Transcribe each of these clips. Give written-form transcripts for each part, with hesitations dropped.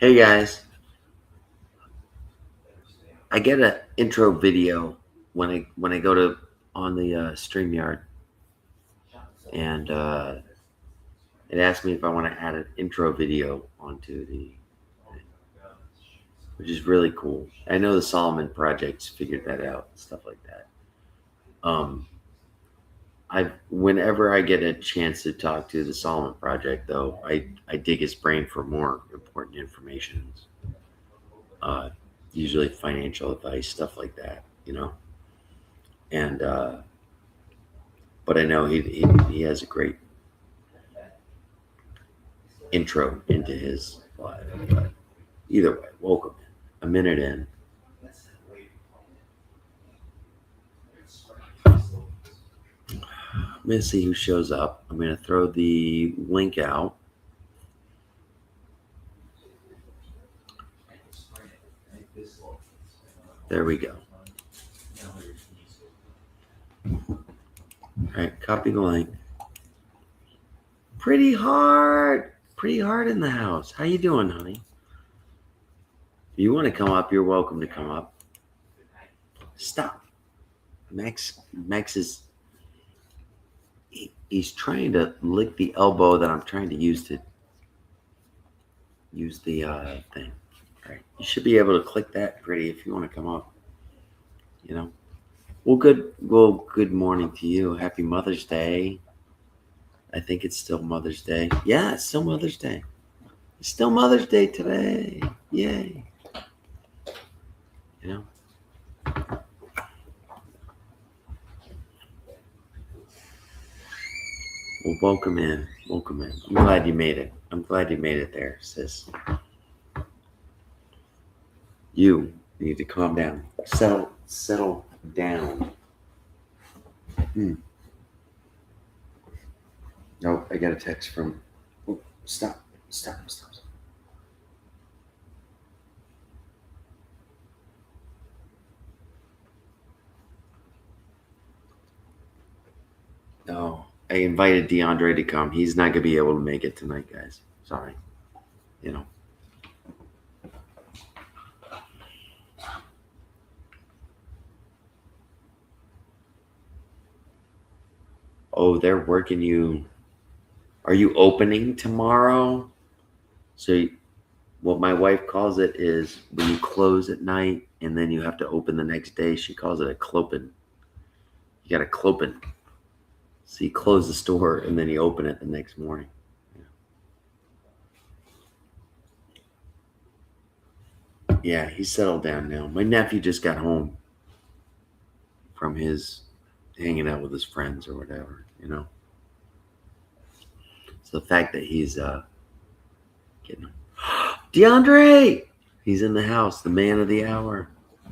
Hey guys, I get an intro video when I go to on the StreamYard, and it asks me if I want to add an intro video onto the, which is really cool. I know the Solomon Project's figured that out, stuff like that. Um, I whenever I get a chance to talk to the Solomon Project, though, I dig his brain for more important information, uh, usually financial advice, stuff like that, and but I know he has a great intro into his life. But either way, welcome in. A minute in. I'm going to see who shows up. I'm going to throw the link out. There we go. All right, copy the link. Pretty hard in the house. How you doing, honey? If you want to come up, you're welcome to come up. Stop. Max is he's trying to lick the elbow that I'm trying to use to use the thing. All right, you should be able to click that, pretty, if you want to come up. Good morning to you. Happy Mother's Day. I think it's still Mother's Day. Yeah, it's still Mother's Day. It's still Mother's Day today. Yay. You know. Well, welcome in. Welcome in. I'm glad you made it. I'm glad you made it there, sis. You need to calm down. Settle down. No, I got a text from. Oh, stop. No, I invited DeAndre to come. He's not gonna be able to make it tonight, guys. Sorry. You know. Oh, they're working you. Are you opening tomorrow? So, what my wife calls it is when you close at night and then you have to open the next day. She calls it a clopin. You got a clopin. So you close the store and then you open it the next morning. Yeah, he's settled down now. My nephew just got home from his hanging out with his friends or whatever. So the fact that he's getting DeAndre, he's in the house, the man of the hour.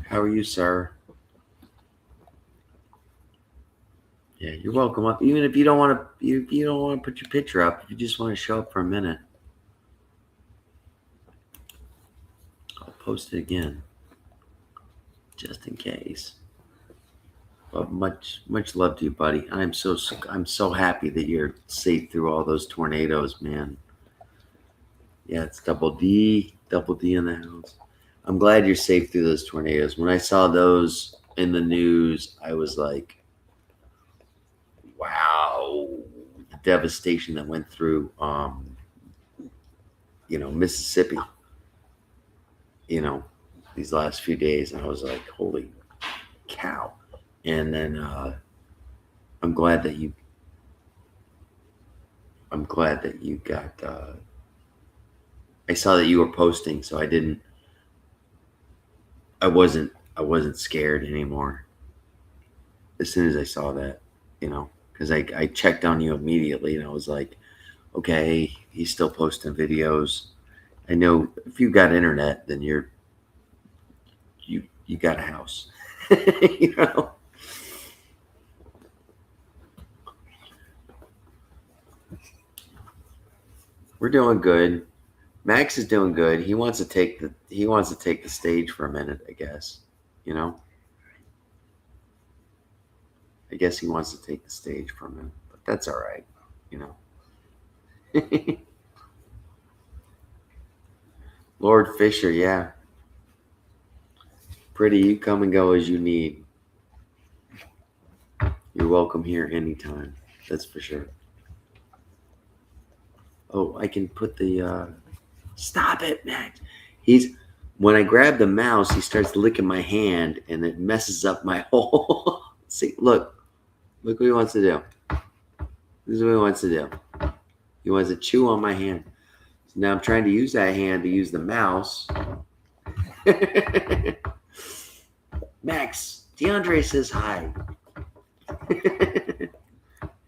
How are you, sir? Yeah, you're welcome up. Even if you don't want to, you don't want to put your picture up. If you just want to show up for a minute, I'll post it again, just in case. But much love to you, buddy. I'm so happy that you're safe through all those tornadoes, man. Yeah, it's double D in the house. I'm glad you're safe through those tornadoes. When I saw those in the news, I was like, wow, the devastation that went through, Mississippi, these last few days. And I was like, holy cow. And then I'm glad that you got, I saw that you were posting, so I wasn't scared anymore as soon as I saw that, because I checked on you immediately and I was like, okay, he's still posting videos. I know if you got internet, then you got a house, you know. We're doing good. Max is doing good. He wants to take the stage for a minute, I guess. You know, I guess he wants to take the stage for a minute, but that's all right. You know. Lord Fisher, yeah. Pretty, you come and go as you need. You're welcome here anytime. That's for sure. Oh, I can put the stop it, Max. He's when I grab the mouse, he starts licking my hand and it messes up my whole see, look what he wants to do. This is what he wants to do. He wants to chew on my hand. So now I'm trying to use that hand to use the mouse. Max, DeAndre says hi.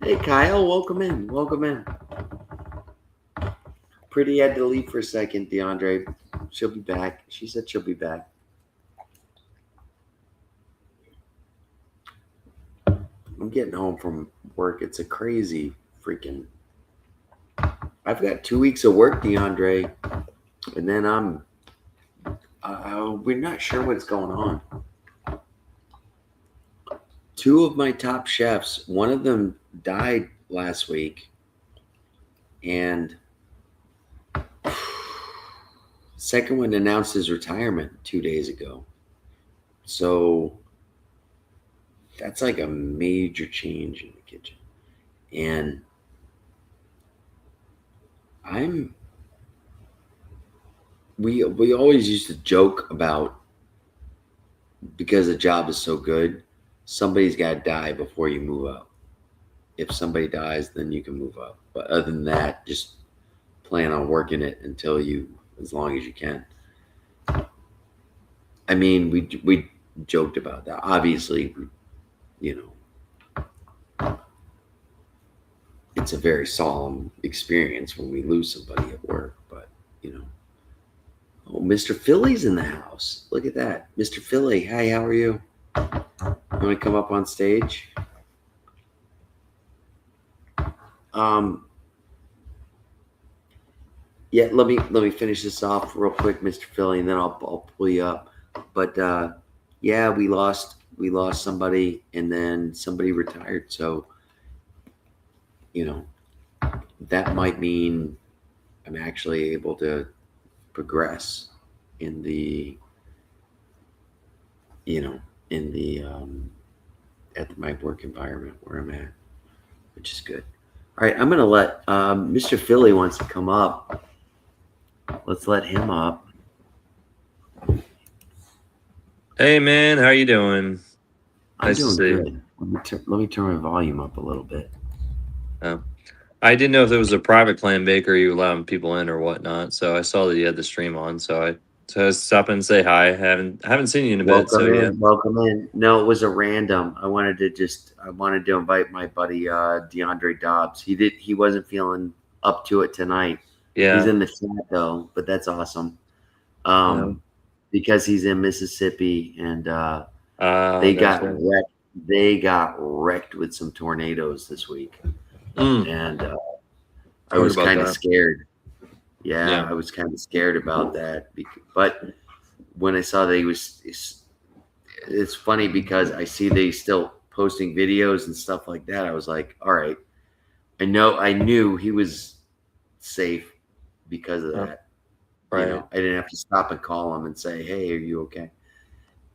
Hey Kyle, welcome in. Welcome in. Pretty had to leave for a second, DeAndre. She'll be back. She said she'll be back. I'm getting home from work. It's a crazy freaking. I've got 2 weeks of work, DeAndre, and then we're not sure what's going on. Two of my top chefs, one of them died last week, and second one announced his retirement 2 days ago. So that's like a major change in the kitchen. And we always used to joke about, because the job is so good, somebody's got to die before you move up. If somebody dies, then you can move up. But other than that, just plan on working it until as long as you can. I mean, we joked about that. Obviously, it's a very solemn experience when we lose somebody at work. But oh, Mr. Philly's in the house. Look at that, Mr. Philly. Hi, how are you? You want to come up on stage? Yeah, let me finish this off real quick, Mr. Philly, and then I'll pull you up. But yeah, we lost somebody, and then somebody retired. So that might mean I'm actually able to progress in the in the at my work environment where I'm at, which is good. All right, I'm gonna let Mr. Philly wants to come up. Let's let him up. Hey man, how you doing? I'm Nice to doing see you. good. Let me turn my volume up a little bit. Oh. I didn't know if it was a private clan baker you allowing people in or whatnot, so I saw that you had the stream on, so I stop in and say hi. I haven't seen you in a bit, so Welcome yeah. in, welcome in. No, it was a random. I wanted to invite my buddy DeAndre Dobbs. He wasn't feeling up to it tonight. He's Yeah. in the chat though, but that's awesome. Yeah. Because he's in Mississippi and Ah, they got gotcha. wrecked. They got wrecked with some tornadoes this week, Mm, and I heard was about kind of that. scared. Yeah, Yeah. I was kind of scared about that. But when I saw that it's funny because I see they still posting videos and stuff like that. I was like, all right, I knew he was safe because of Oh, that. right, I didn't have to stop and call him and say, hey, are you okay?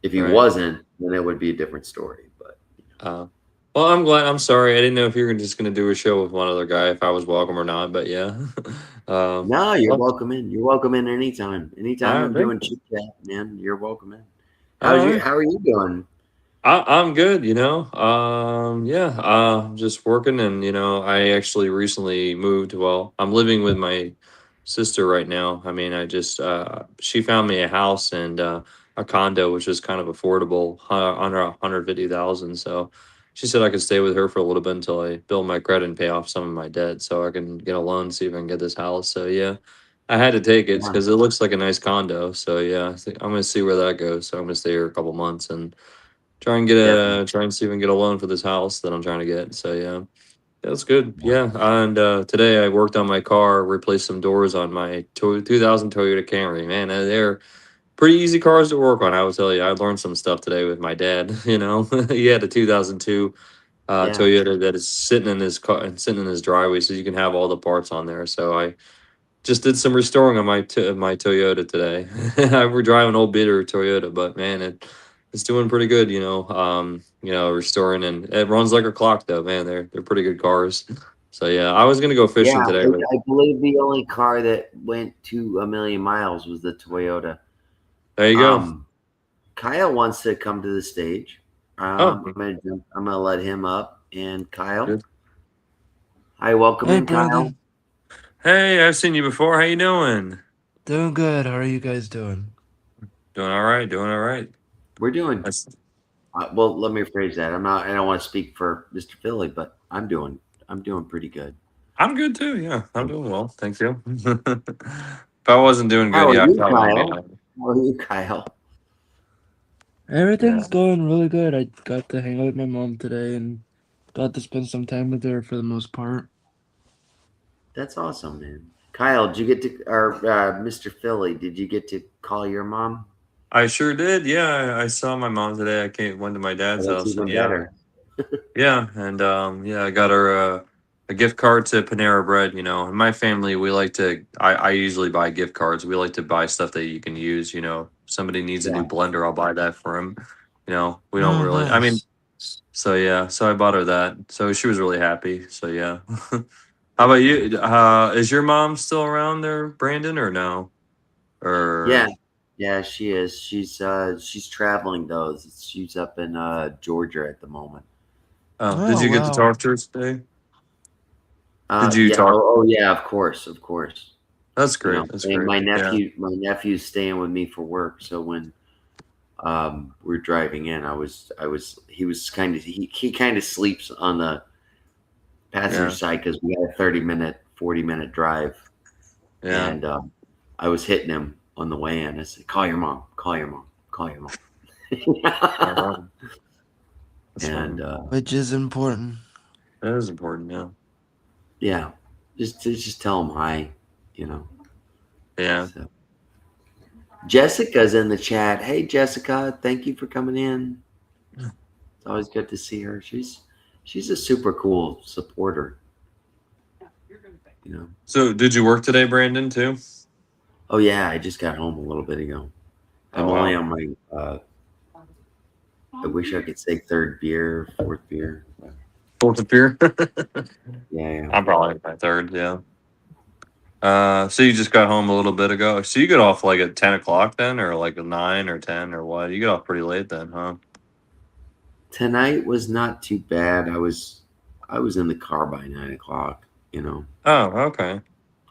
If he right. wasn't, then it would be a different story. But Uh, well, I'm glad. I'm sorry. I didn't know if you were just gonna do a show with one other guy, if I was welcome or not, but yeah. no, you're Well, welcome in. You're welcome in anytime. all Anytime right, I'm thank doing you. chit chat, man, you're welcome in. All right. How are you doing? I'm good, you know. Yeah, just working, and I actually recently moved. Well, I'm living with my sister right now. I mean, I just she found me a house and a condo, which is kind of affordable, under 150,000. So she said I could stay with her for a little bit until I build my credit and pay off some of my debt, so I can get a loan, see if I can get this house. So yeah, I had to take it Yeah, because it looks like a nice condo. So yeah, I think I'm gonna see where that goes. So I'm gonna stay here a couple months and definitely. try and see if we can get a loan for this house that I'm trying to get. So yeah, that's good. Yeah, and today I worked on my car, replaced some doors on my 2000 Toyota Camry. Man, they're pretty easy cars to work on. I will tell you, I learned some stuff today with my dad. He had a 2002 Yeah, Toyota that is sitting in his car and sitting in his driveway, so you can have all the parts on there. So I just did some restoring on my Toyota today. We're driving an old bitter Toyota, but man, it's doing pretty good. Restoring, and it runs like a clock though. Man, they're pretty good cars. So yeah, I was gonna go Yeah, fishing today, but I believe the only car that went to a million miles was the Toyota. there you go. Kyle wants to come to the stage. Oh, I'm gonna let him up. And Kyle, good. hi, welcome Hey, in, Kyle. Brandon. Hey, I've seen you before. How you doing? Doing good. How are you guys doing? Doing all right. Doing all right. We're doing That's well. Let me rephrase that. I don't want to speak for Mr. Philly, but I'm doing pretty good. I'm good too. Yeah, I'm doing well. Thank you. If I wasn't doing How good, are yeah, I you, probably wouldn't be Kyle? on. How are you, Kyle? Everything's Yeah. going really good. I got to hang out with my mom today and got to spend some time with her for the most part. That's awesome, man. Kyle, did you get to, or Mr. Philly, did you get to call your mom? I sure did. Yeah, I saw my mom today. Went to my dad's Oh, that's house, and even better. I got her a gift card to Panera Bread. In my family, we like to. I usually buy gift cards. We like to buy stuff that you can use. Somebody needs a Yeah. new blender, I'll buy that for him. We don't Oh, really. I mean, nice. so yeah, so I bought her that. So she was really happy. So yeah. How about you? Is your mom still around there, Brandon, or no? Yeah, Or yeah, she is. She's traveling though. She's up in Georgia at the moment. oh, did Oh, you get to wow. talk to her today? Did you Yeah, talk? yeah, of course, of course. That's You know, great. That's and great. Yeah. my nephew's staying with me for work. So when we're driving in, he was kind of he kind of sleeps on the passenger Yeah. side because we got a 30-minute, 40-minute drive, Yeah. and I was hitting him on the way in. I said, "Call your mom, call your mom, call your mom." Right on. That's And fun. Which is important. That is important. Yeah. yeah, just tell him hi, you know. Yeah. So Jessica's in the chat. Hey, Jessica, thank you for coming in. It's always good to see her. She's a super cool supporter. You know. So, did you work today, Brandon, too? Oh yeah, I just got home a little bit ago. Oh I'm only wow. on my. I wish I could say third beer, fourth beer. Fourth of beer. Yeah. I'm probably my third. Yeah. So you just got home a little bit ago. So you get off like at 10 o'clock then, or like at 9 or 10 or what? You get off pretty late then, huh? Tonight was not too bad. I was in the car by 9 o'clock. You know, Oh, okay.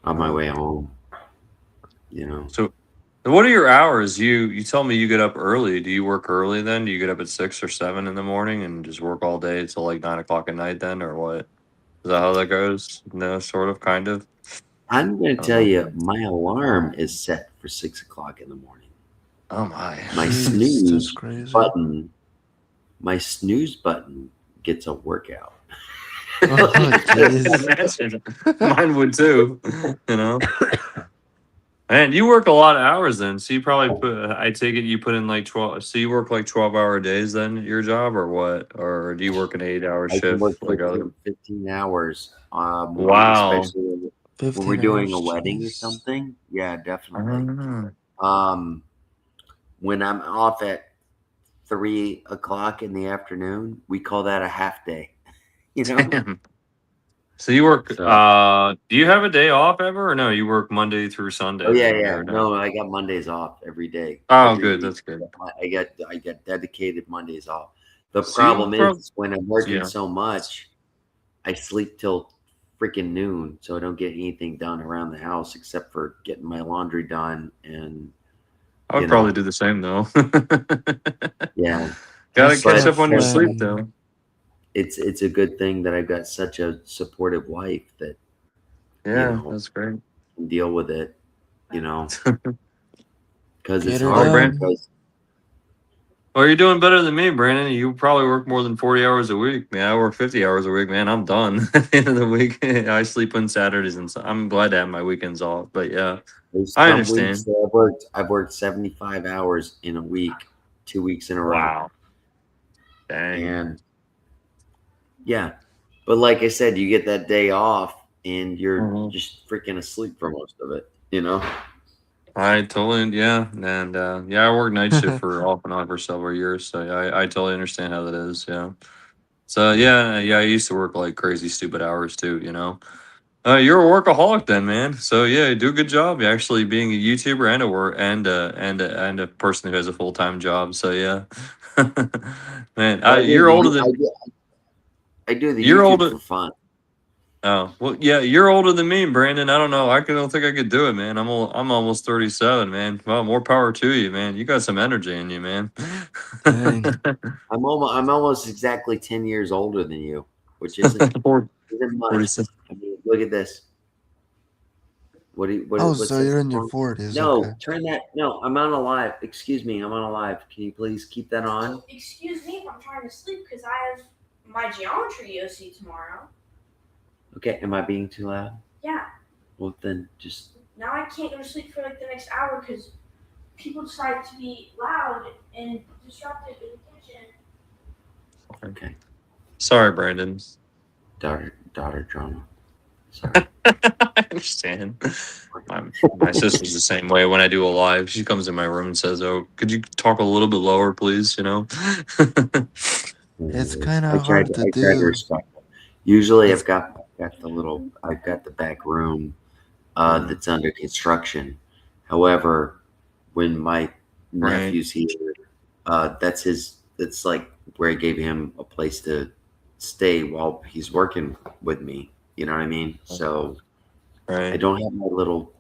on my Oh. way home. You know. So, what are your hours? You tell me you get up early. Do you work early then? Do you get up at 6 or 7 in the morning and just work all day till like 9 o'clock at night then, or what? Is that how that goes? No, sort of, kind of. I'm going to I don't tell know. you, my alarm is set for 6 o'clock in the morning. Oh my. My Jeez, that's snooze crazy. button, my snooze button gets a workout. Oh, jeez. Imagine. Mine would too. You know. Man, you work a lot of hours then. So you probably put. I take it you put in like 12. So you work like 12-hour days then at your job, or what? Or do you work an 8-hour I can work shift like other? 15 hours, Wow. especially when we're 15 doing a hours. wedding or Jeez. something. Yeah, definitely. Ah. When I'm off at 3 o'clock in the afternoon, we call that a half day. You know. Damn. So you work. So, Do you have a day off ever, or no? You work Monday through Sunday. oh yeah, Then, yeah. or no? No, I got Mondays off every day, Oh, every good. week. That's good. I get dedicated Mondays off. The So you problem probably. is when I'm working Yeah. so much, I sleep till freaking noon, so I don't get anything done around the house except for getting my laundry done and I would probably do the same though. yeah. Gotta That's catch But up on your tough sleep when though. it's a good thing that I've got such a supportive wife that Yeah, that's great. can deal with it, because get it's her Well, hard. Brandon. done. Because Well, you're doing better than me, Brandon. You probably work more than 40 hours a week. Man, I work 50 hours a week, man. I'm done at the end of the week. I sleep on Saturdays and I'm glad to have my weekends off. But yeah, there's I some weeks understand. that I've worked 75 hours in a week, 2 weeks in a row. Wow. Dang. And yeah, but like I said, you get that day off and you're Mhm. just freaking asleep for most of it. You know. I totally, yeah, and yeah, I worked night shift for off and on for several years, so yeah, I totally understand how that is. Yeah. So yeah, I used to work like crazy stupid hours too. You're a workaholic then, man. So yeah, you do a good job. You're actually being a YouTuber and a work and a person who has a full time job. So yeah, man, Well, you're older than I do the you're YouTube older. for fun. Oh well, yeah, you're older than me, Brandon. I don't know. Don't think I could do it, man. I'm almost 37, man. Well, more power to you, man. You got some energy in you, man. Dang. I'm almost exactly 10 years older than you, which isn't much. 46. I mean, look at this. Oh, What's so this? you're in your 40s. No, Okay. turn that. No, I'm on a live. Excuse me, I'm on a live. Can you please keep that on? Excuse me if I'm trying to sleep because I have my geometry OC tomorrow. Okay, am I being too loud? Yeah. Well, then just. Now I can't go to sleep for like the next hour because people decide to be loud and disruptive in the kitchen. Okay. Sorry, Brandon. Daughter drama. Sorry. I understand. My sister's the same way. When I do a live, she comes in my room and says, "Oh, could you talk a little bit lower, please?" It's Anyways, kind of hard to I try to do. respect it. Usually, It's I've got the back room Mm, that's under construction. However, when my right, nephew's here, that's like where I gave him a place to stay while he's working with me. You know what I mean? So I right. don't have my little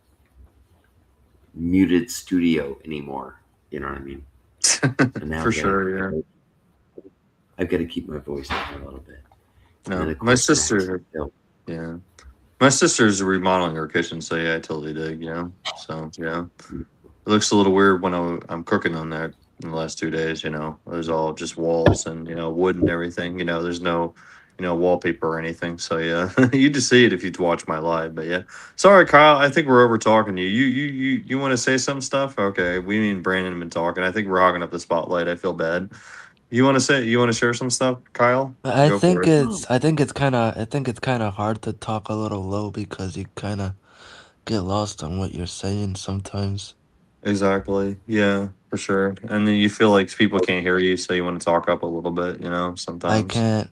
muted studio anymore. You know what I mean? So now For sure, yeah. I've got to keep my voice down a little bit. And then No, of my course Max. sister, yeah. My sister's remodeling her kitchen, so yeah, I totally dig, So yeah, it looks a little weird when I'm cooking on that in the last 2 days. There's all just walls and wood and everything. There's no wallpaper or anything. So yeah, you just see it if you watch my live. But yeah, sorry, Kyle. I think we're over talking to you. You want to say some stuff? Okay, we and Brandon have been talking. I think we're hogging up the spotlight. I feel bad. You want to share some stuff, Kyle? I Go for think it. it's I think it's kind of I think it's kind of hard to talk a little low because you kind of get lost on what you're saying sometimes. Exactly. Yeah, for sure. And then you feel like people can't hear you, so you want to talk up a little bit, I sometimes. can't.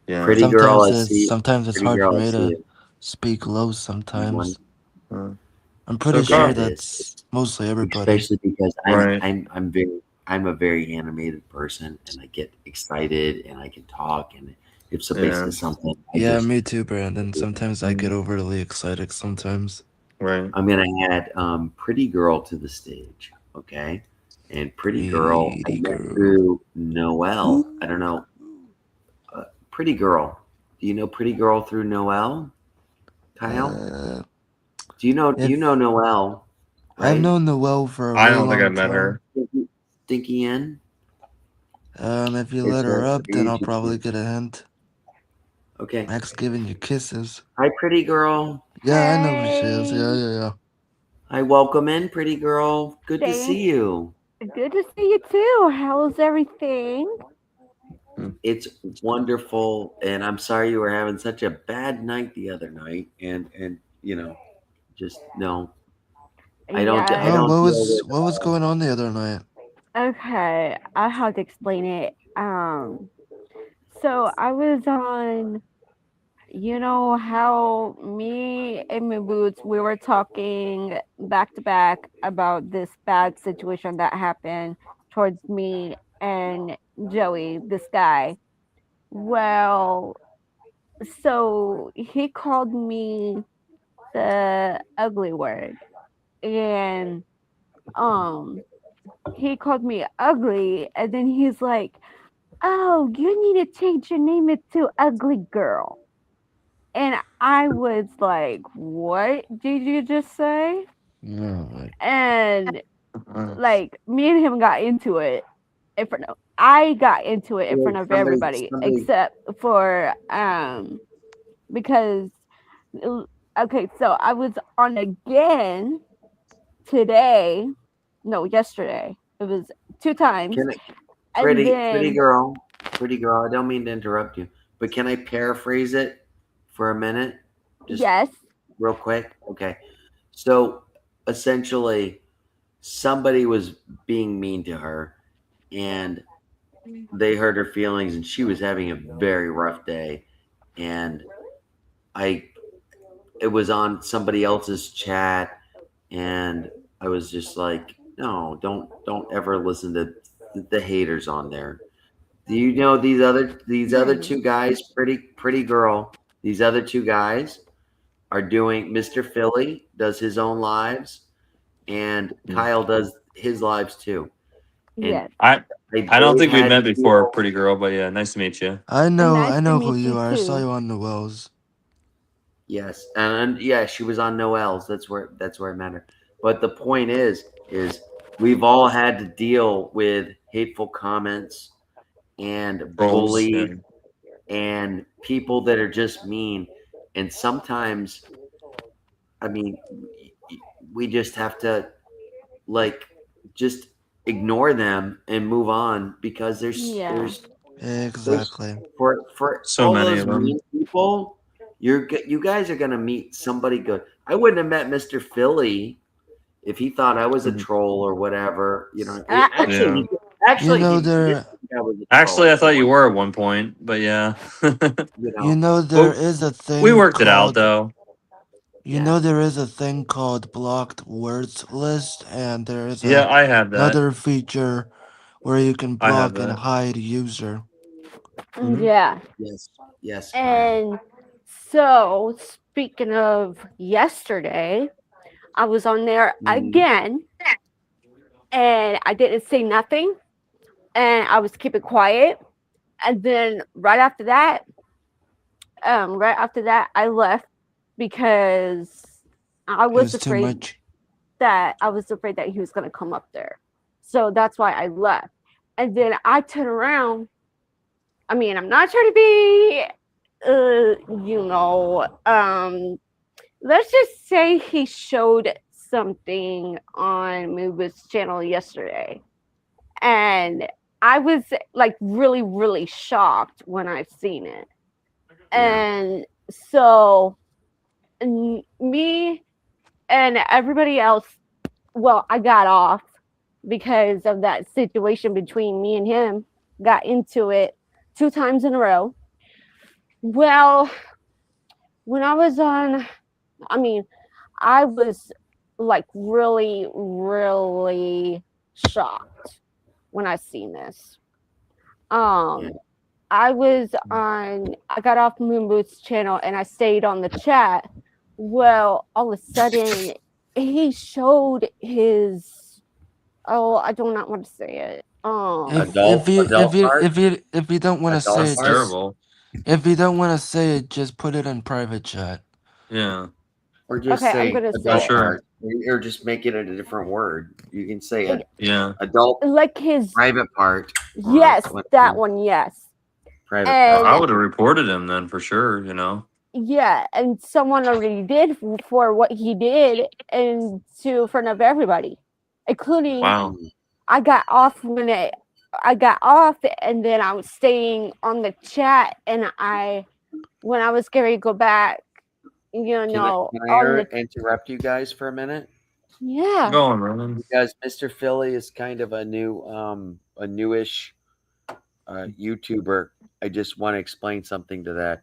Yeah. Pretty girl, I see. Sometimes it's Pretty hard for girl, I me see to it. speak low One, sometimes. Uh, I'm so pretty yeah, sure Kyle, it is. that's mostly everybody. Especially because right. I'm a very animated person, and I get excited, and I can talk, and if somebody Yeah. says something, Yeah, me too, Brandon. Sometimes I get Mhm. overly excited sometimes. Right. I'm gonna add Pretty Girl to the stage, okay? And Pretty Girl, I Pretty met girl. through Noel. I don't know, Pretty Girl. Do you know Pretty Girl through Noel? Kyle, Uh, do you if know Noel? I've Right? known Noelle for a I real don't think I long met time. her. Stinky N. If you It's let her a up, then I'll YouTube probably channel. get a hint. Okay. Max giving you kisses. Hi, Pretty Girl. Yeah, I know who she is. Yeah, Hey, yeah, yeah. Hi, welcome in, Pretty Girl. Good to see thanks. you. Good to see you too. How's everything? It's wonderful, and I'm sorry you were having such a bad night the other night, and just no. I don't Yeah. Oh, deal with. what was going on the other night? Okay. I have to explain it. So I was on. You know how me and my boots we were talking back to back about this bad situation that happened towards me and Joey, this guy. Well, so he called me the ugly word, and um he called me ugly, and then he's like, oh, you need to change your name to ugly girl. And I was like, what did you just say? No, like, And Uh, like me and him got into it in front of I got into it in front Wait, of everybody somebody. except for because okay, so I was on again today. No, yesterday. It was 2 times. Can I, And pretty then girl. I don't mean to interrupt you, but can I paraphrase it for a minute? Just Yes. real quick. Okay. So essentially, somebody was being mean to her, and they hurt her feelings, and she was having a very rough day. And it was on somebody else's chat, and I was just like, no, don't ever listen to the haters on there. Do you know these other two guys, pretty girl? These other two guys are doing. Mr. Philly does his own lives, and Kyle does his lives too. And Yes. I they I don't both think we had met before, people- pretty girl, but yeah, nice to meet you. I know, Nice I to know meet who you you are. I saw too. you on the Wells. Yes, and yeah, she was on Noel's. That's where I met her. But the point is we've all had to deal with hateful comments and Trolls, bullies yeah. and people that are just mean. And sometimes, I mean, we just have to like just ignore them and move on because Yeah. there's Exactly. for So all many those of them. mean people, you guys are gonna meet somebody good. I wouldn't have met Mr. Philly if he thought I was a Mhm. troll or whatever. You know, Ah. actually, Yeah. actually, You know, he did there, think I was a Actually, troll. I thought you were at one point, but yeah. You you know, know, there Well, is a we thing worked it out called, though. you yeah, know, there is a thing called blocked words list, and there is Yeah, I have that. another feature where you can I have block and that. hide user. Mhm. Yeah. yes, Kyle. And so, speaking of yesterday, I was on there Mhm. again, and I didn't say nothing, and I was keeping quiet. And then right after that, I left because I It was was too afraid much. that he was gonna come up there. So that's why I left. And then I turn around. I mean, I'm not trying to be, you know, let's just say he showed something on Mooba's channel yesterday. And I was like really, really shocked when I've seen it. Yeah. And so me and everybody else, well, I got off because of that situation between me and him, got into it 2 times in a row. Well, when I was on, I mean, I was like really, really shocked when I seen this. Yeah. I got off Moon Boots channel and I stayed on the chat. Well, all of a sudden he showed his, I do not want to say it. Adult part? If you don't want to Adult say That's it, part? just terrible. if you don't want to say it, just put it in private chat. Yeah, Or just Okay, I'm say gonna say adult it. Sure. part, or just make it a different word. You can say yeah. adult like his, private part. or yes, whatever. that one, yes. Private And- part. I would have reported him then for sure. You know. Yeah, and someone already did for what he did and to in front of everybody, including Wow. I got off and then I was staying on the chat and when I was going to go back, you know, Can on I the, interrupt you guys for a minute? yeah. Go on, Ronan. Because Mr. Philly is kind of a newish YouTuber. I just want to explain something to that.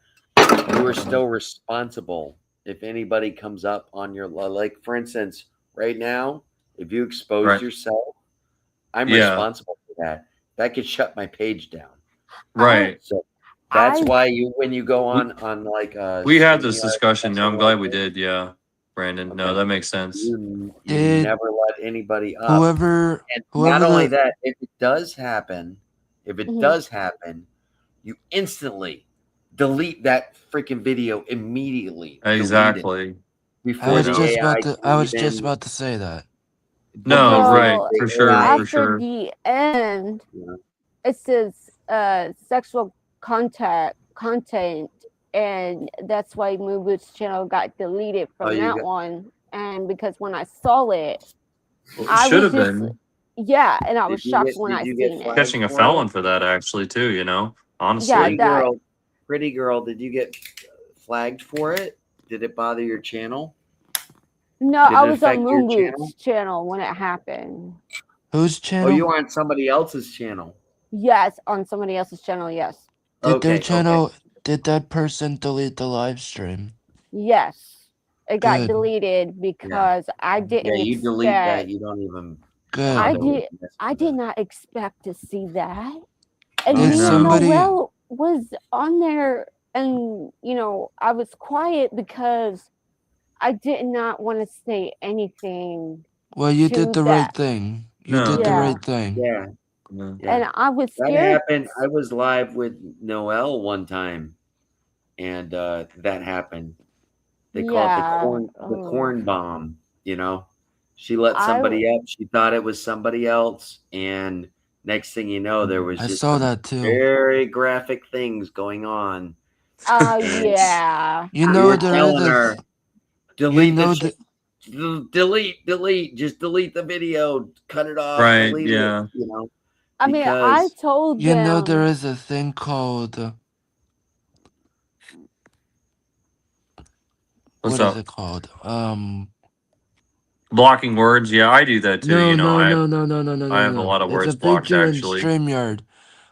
You are still responsible if anybody comes up on your, like, for instance, right now, if you expose Right. yourself, I'm Yeah. responsible for that. That could shut my page down. Right. So that's I- why when you go on like We had this StreamYard discussion. or No, I'm something glad like we that, did. Yeah, Brandon. No, Okay. that makes sense. you Did- never let anybody up. Whoever, And whoever not only the- that, if it does happen, Mhm. you instantly delete that freaking video immediately. Delete it Exactly. before I was the just AI about to. can I was just even- about to say that. No, Well, right. For sure. AI For after sure. the end, Yeah. it says sexual content, and that's why Mooboot's channel got deleted Oh, from you that got- one. And because when I saw it, Well, I should was have just- been yeah, and I Did was you shocked get- when did I you get seen it. flagged? catching a for felon it? for that actually too. You know, honestly. Yeah, Pretty that- girl, pretty girl, did you get flagged for it? Did it bother your channel? No, Did I it was on affect your Moon channel? Boots channel when it happened. Whose Oh, channel? you were on somebody else's channel. Yes, on somebody else's channel. Yes. Did their Okay, channel? okay. Did that person delete the live stream? Yes. It got Good. deleted because I Yeah, didn't you delete that. expect. You don't even Good. I bother with did. messing I with did that. not expect to see that. And I Did me and somebody? Noel was on there, and I was quiet because I did not want to say anything Well, you to did the right that. thing. You No, did the Yeah. right thing. Yeah, no. yeah. And I was That scared. happened. I was live with Noelle one time, and that happened. They call it Yeah. the corn bomb. You know, she let I somebody up. She thought it was somebody else, and next thing you know, there was I just saw some that too. very graphic things going on. And yeah. You we know were there is telling a. her, You delete know the delete, just delete the video, cut it off, Right, delete yeah. it. You know, I mean, I because told You know there them. is a thing called. What's What is up? it called? Blocking words. Yeah, I do that too. No, You know, no, I no, no, no, no, no, I no, have a no. lot of It's a words blocked feature in actually. StreamYard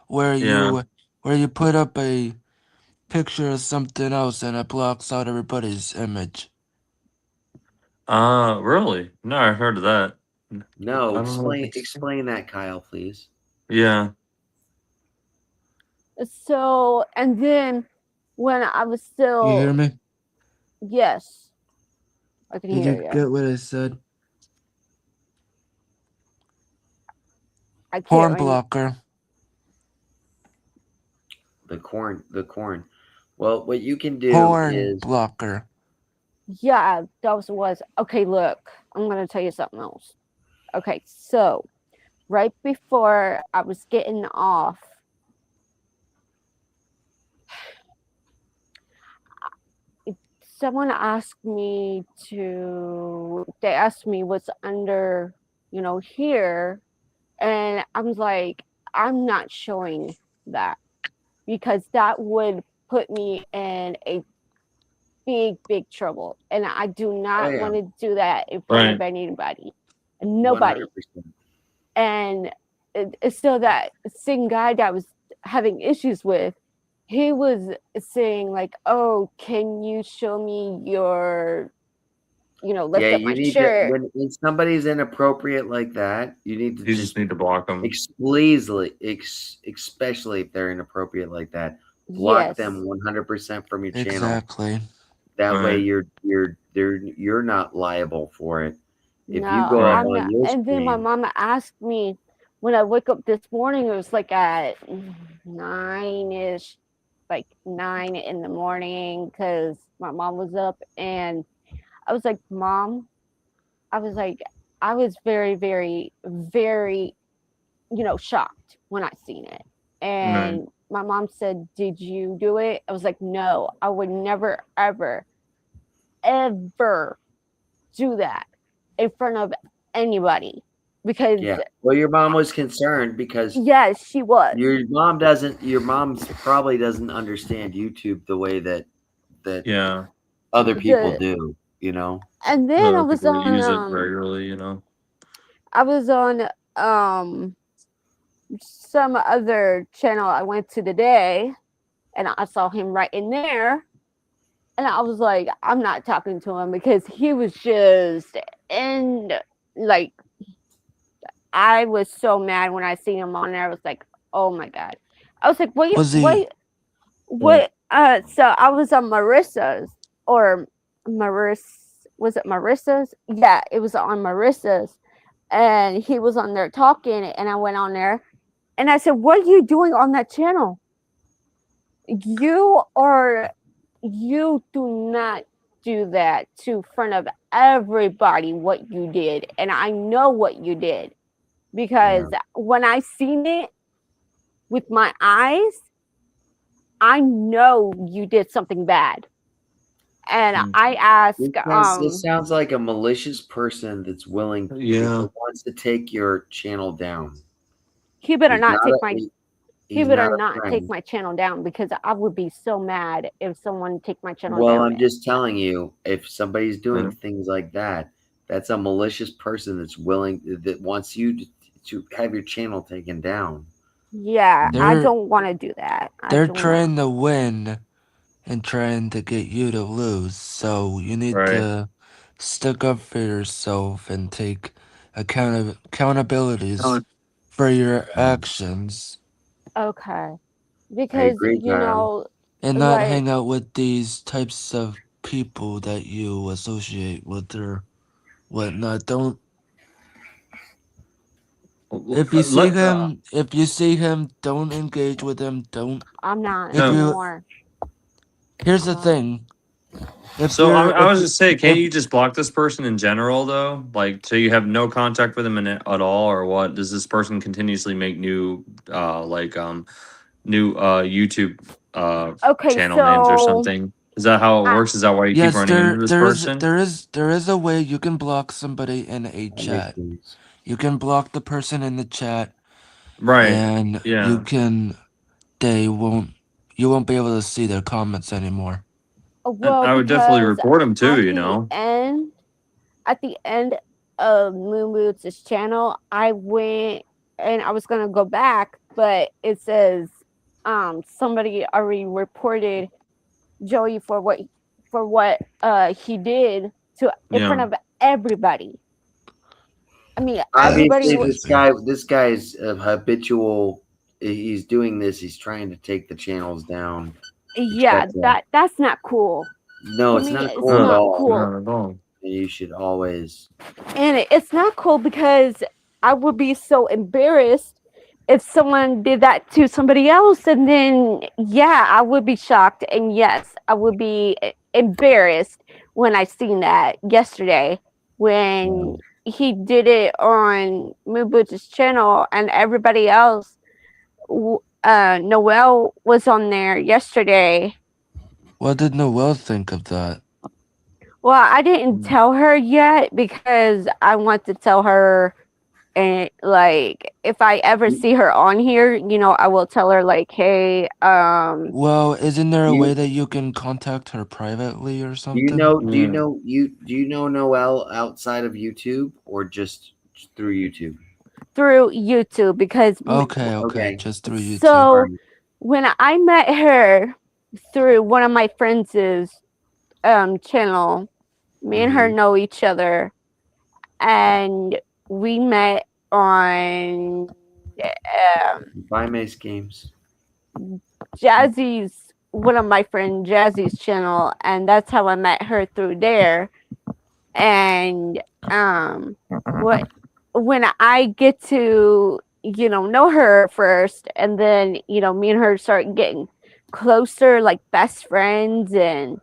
where Yeah. you put up a picture of something else and it blocks out everybody's image. Really? No, I heard of that. no, I don't know. explain that, Kyle, please. Yeah. So, and then when I was You hear still. me? Yes. I can Did hear you you. get what I said? I can't. Porn blocker. The corn. Well, what you can do Porn is blocker. Yeah, that was. Okay, look, I'm going to tell you something else. Okay, so right before I was getting off, someone asked me they asked me what's under, here. And I was like, I'm not showing that because that would put me in a big trouble. And I do not yeah. want to do that in front of Right. anybody. Nobody. 100%. And it's still that same guy that I was having issues with, he was saying like, oh, can you show me your, lift Yeah, up my you need to shirt? when somebody's inappropriate like that, you need to You just need to block them. especially if they're inappropriate like that, block Yes. them 100% from your channel. Exactly. That way Right. you're not liable for it. If No, you go up I'm on not. your And then my stream, mama asked me when I wake up this morning, it was like at 9-ish, like 9 in the morning, because my mom was up, and I was like, Mom, I was very, very, very, shocked when I seen it. And my mom said, did you do it? I was like, no, I would never, ever, ever do that in front of anybody. Because yeah. Well, your mom was concerned because yes, she was. your mom probably doesn't understand YouTube the way that Yeah. other people do, you know. And then I was People on use it regularly, I was on some other channel I went to today, and I saw him right in there, and I was like, I'm not talking to him because he was just in, like, I was so mad when I seen him on there. I was like, oh my god. I was like, wait, Was he- what? So I was on Marissa's, or was it Marissa's? Yeah, it was on Marissa's, and he was on there talking, and I went on there, and I said, what are you doing on that channel? You do not do that to front of everybody what you did, and I know what you did, because when I seen it with my eyes, I know you did something bad. And I asked, This sounds like a malicious person that's willing, Yeah. that wants to take your channel down. he better not take my. he he's better not a not take friend. my channel down because I would be so mad if someone take my channel Well, down. I'm just telling you, if somebody's doing Yeah. things like that, that's a malicious person that wants you to have your channel taken down. Yeah, I They're don't want to do that. I they're do not. trying to win and trying to get you to lose. So you need Right. to stick up for yourself and take accountabilities for your actions Okay. I Because, agree, you Kyle. know, and not like, hang out with these types of people that you associate with or whatnot. Don't if you see him, don't engage with him. Don't I'm not if you anymore. here's I'm the not. thing. If So you're I if was you just saying, can't if you just block this person in general though? Like, so you have no contact with them at all, or what? Does this person continuously make new, new YouTube Okay, channel names or so something? Is that how it I, works? Is that why you keep yes, running into this person? there is a way you can block somebody in a That makes chat. sense. You can block the person in the chat Right. and Yeah. they won't you won't be able to see their comments anymore. well, I would definitely because report them too. at You the know. end, at the end of Moon Boots' channel, I went and I was gonna go back, but it says somebody already reported Joey for what he did in front Yeah. of everybody. I mean, everybody Obviously, Excuse was me. this guy's a habitual. He's doing this. He's trying to take the channels down, yeah, etc. that's not cool. No, To it's me, not it's cool at No, not all. cool. not at all. You should always. And it's not cool because I would be so embarrassed if someone did that to somebody else. And then, yeah, I would be shocked. And yes, I would be embarrassed when I seen that yesterday when he did it on Moonboots' channel and everybody else. Noelle was on there yesterday. What did Noelle think of that? Well, I didn't tell her yet because I want to tell her, and like if I ever see her on here, I will tell her like, hey, Well, isn't there a You way that you can contact her privately or do something? you know Noel outside of YouTube or just through YouTube? through YouTube because Okay, Okay. just through YouTube. so Alright. when I met her through one of my friends' channel, me and her Mhm. know each other, and we met on Buy Mace games. Jazzy's one of my friend Jazzy's channel, and that's how I met her through there. And what when I get to know her first, and then me and her start getting closer, like best friends, and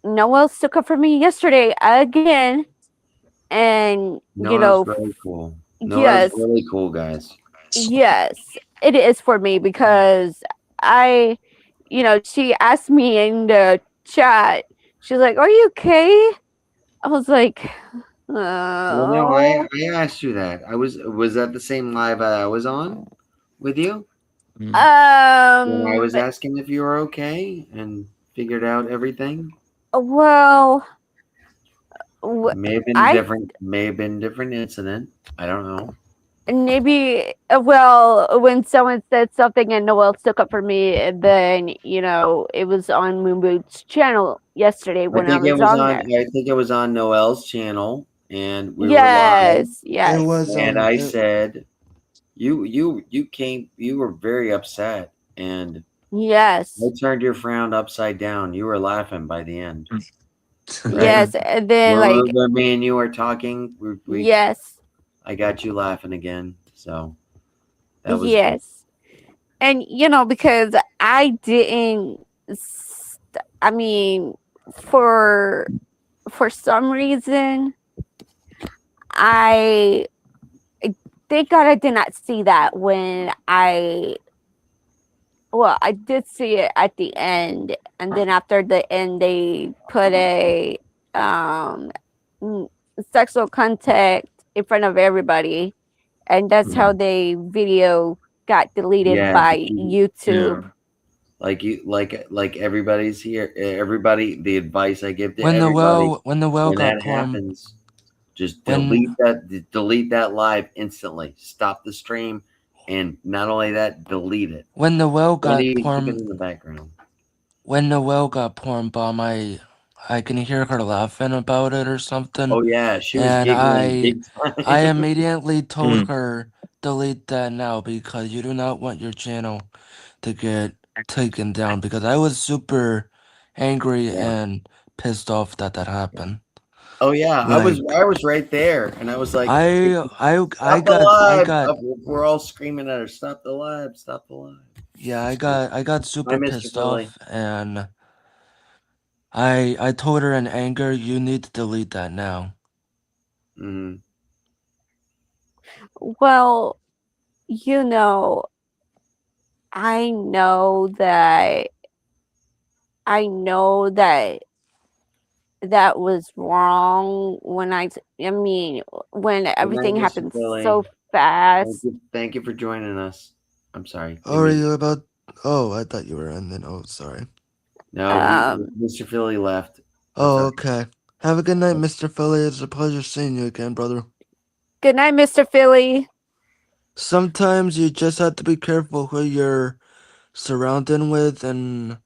Noelle stuck up for me yesterday again, and Noel's really cool. Noel's yes, really cool, guys. yes, it is for me because I, she asked me in the chat. She's like, "Are you okay?" I was like, Well, no, I asked you that. Was that the same live I was on with you when I was asking if you were okay and figured out everything? well, May have been I different. May have been different incident. I don't know. maybe well when someone said something and Noelle stuck up for me, and then it was on Moonboot's channel yesterday when I was on there. I think it was on Noel's channel, and we were live. Yes. It was And I said, you came. You were very upset, and Yes. I turned your frown upside down. You were laughing by the end. Yes, and then When me and you were talking, yes. I got you laughing again. So that was Yes. And because I didn't I mean for some reason I thank God I did not see that when I did see it at the end, and then after the end they put a sexual contact in front of everybody, and that's how they video got deleted Yeah, by you- YouTube. like everybody's here. Everybody, the advice I give to When the everybody well when got that porn, happens, just when delete that live instantly. Stop the stream, and not only that, delete it. when the well Don't got even keep it porn, in the background. when the well got porn bomb, I can hear her laughing about it or something, Oh yeah, she was and giggling big time. I immediately told her delete that now because you do not want your channel to get taken down because I was super angry Yeah. and pissed off that happened. Oh yeah, Like I was right there, and I was like, I "Stop the live!" got We're all screaming at her, "Stop the live! Stop the live!" yeah, I got super Mr. pissed Philly. off and I told her in anger, you need to delete that now. Mm-hmm. Well, you know, I know that I know that that was wrong when I mean, when everything Mr. happened Philly. so fast. Thank you for joining us. I'm sorry. Oh, are you about? Oh, I thought you were ending. Oh, sorry. No, Um, Mr. Philly left. Oh, That's okay. Have a good night, Mr. Philly. It's a pleasure seeing you again, brother. Good night, Mr. Philly. Sometimes you just have to be careful who you're surrounding with and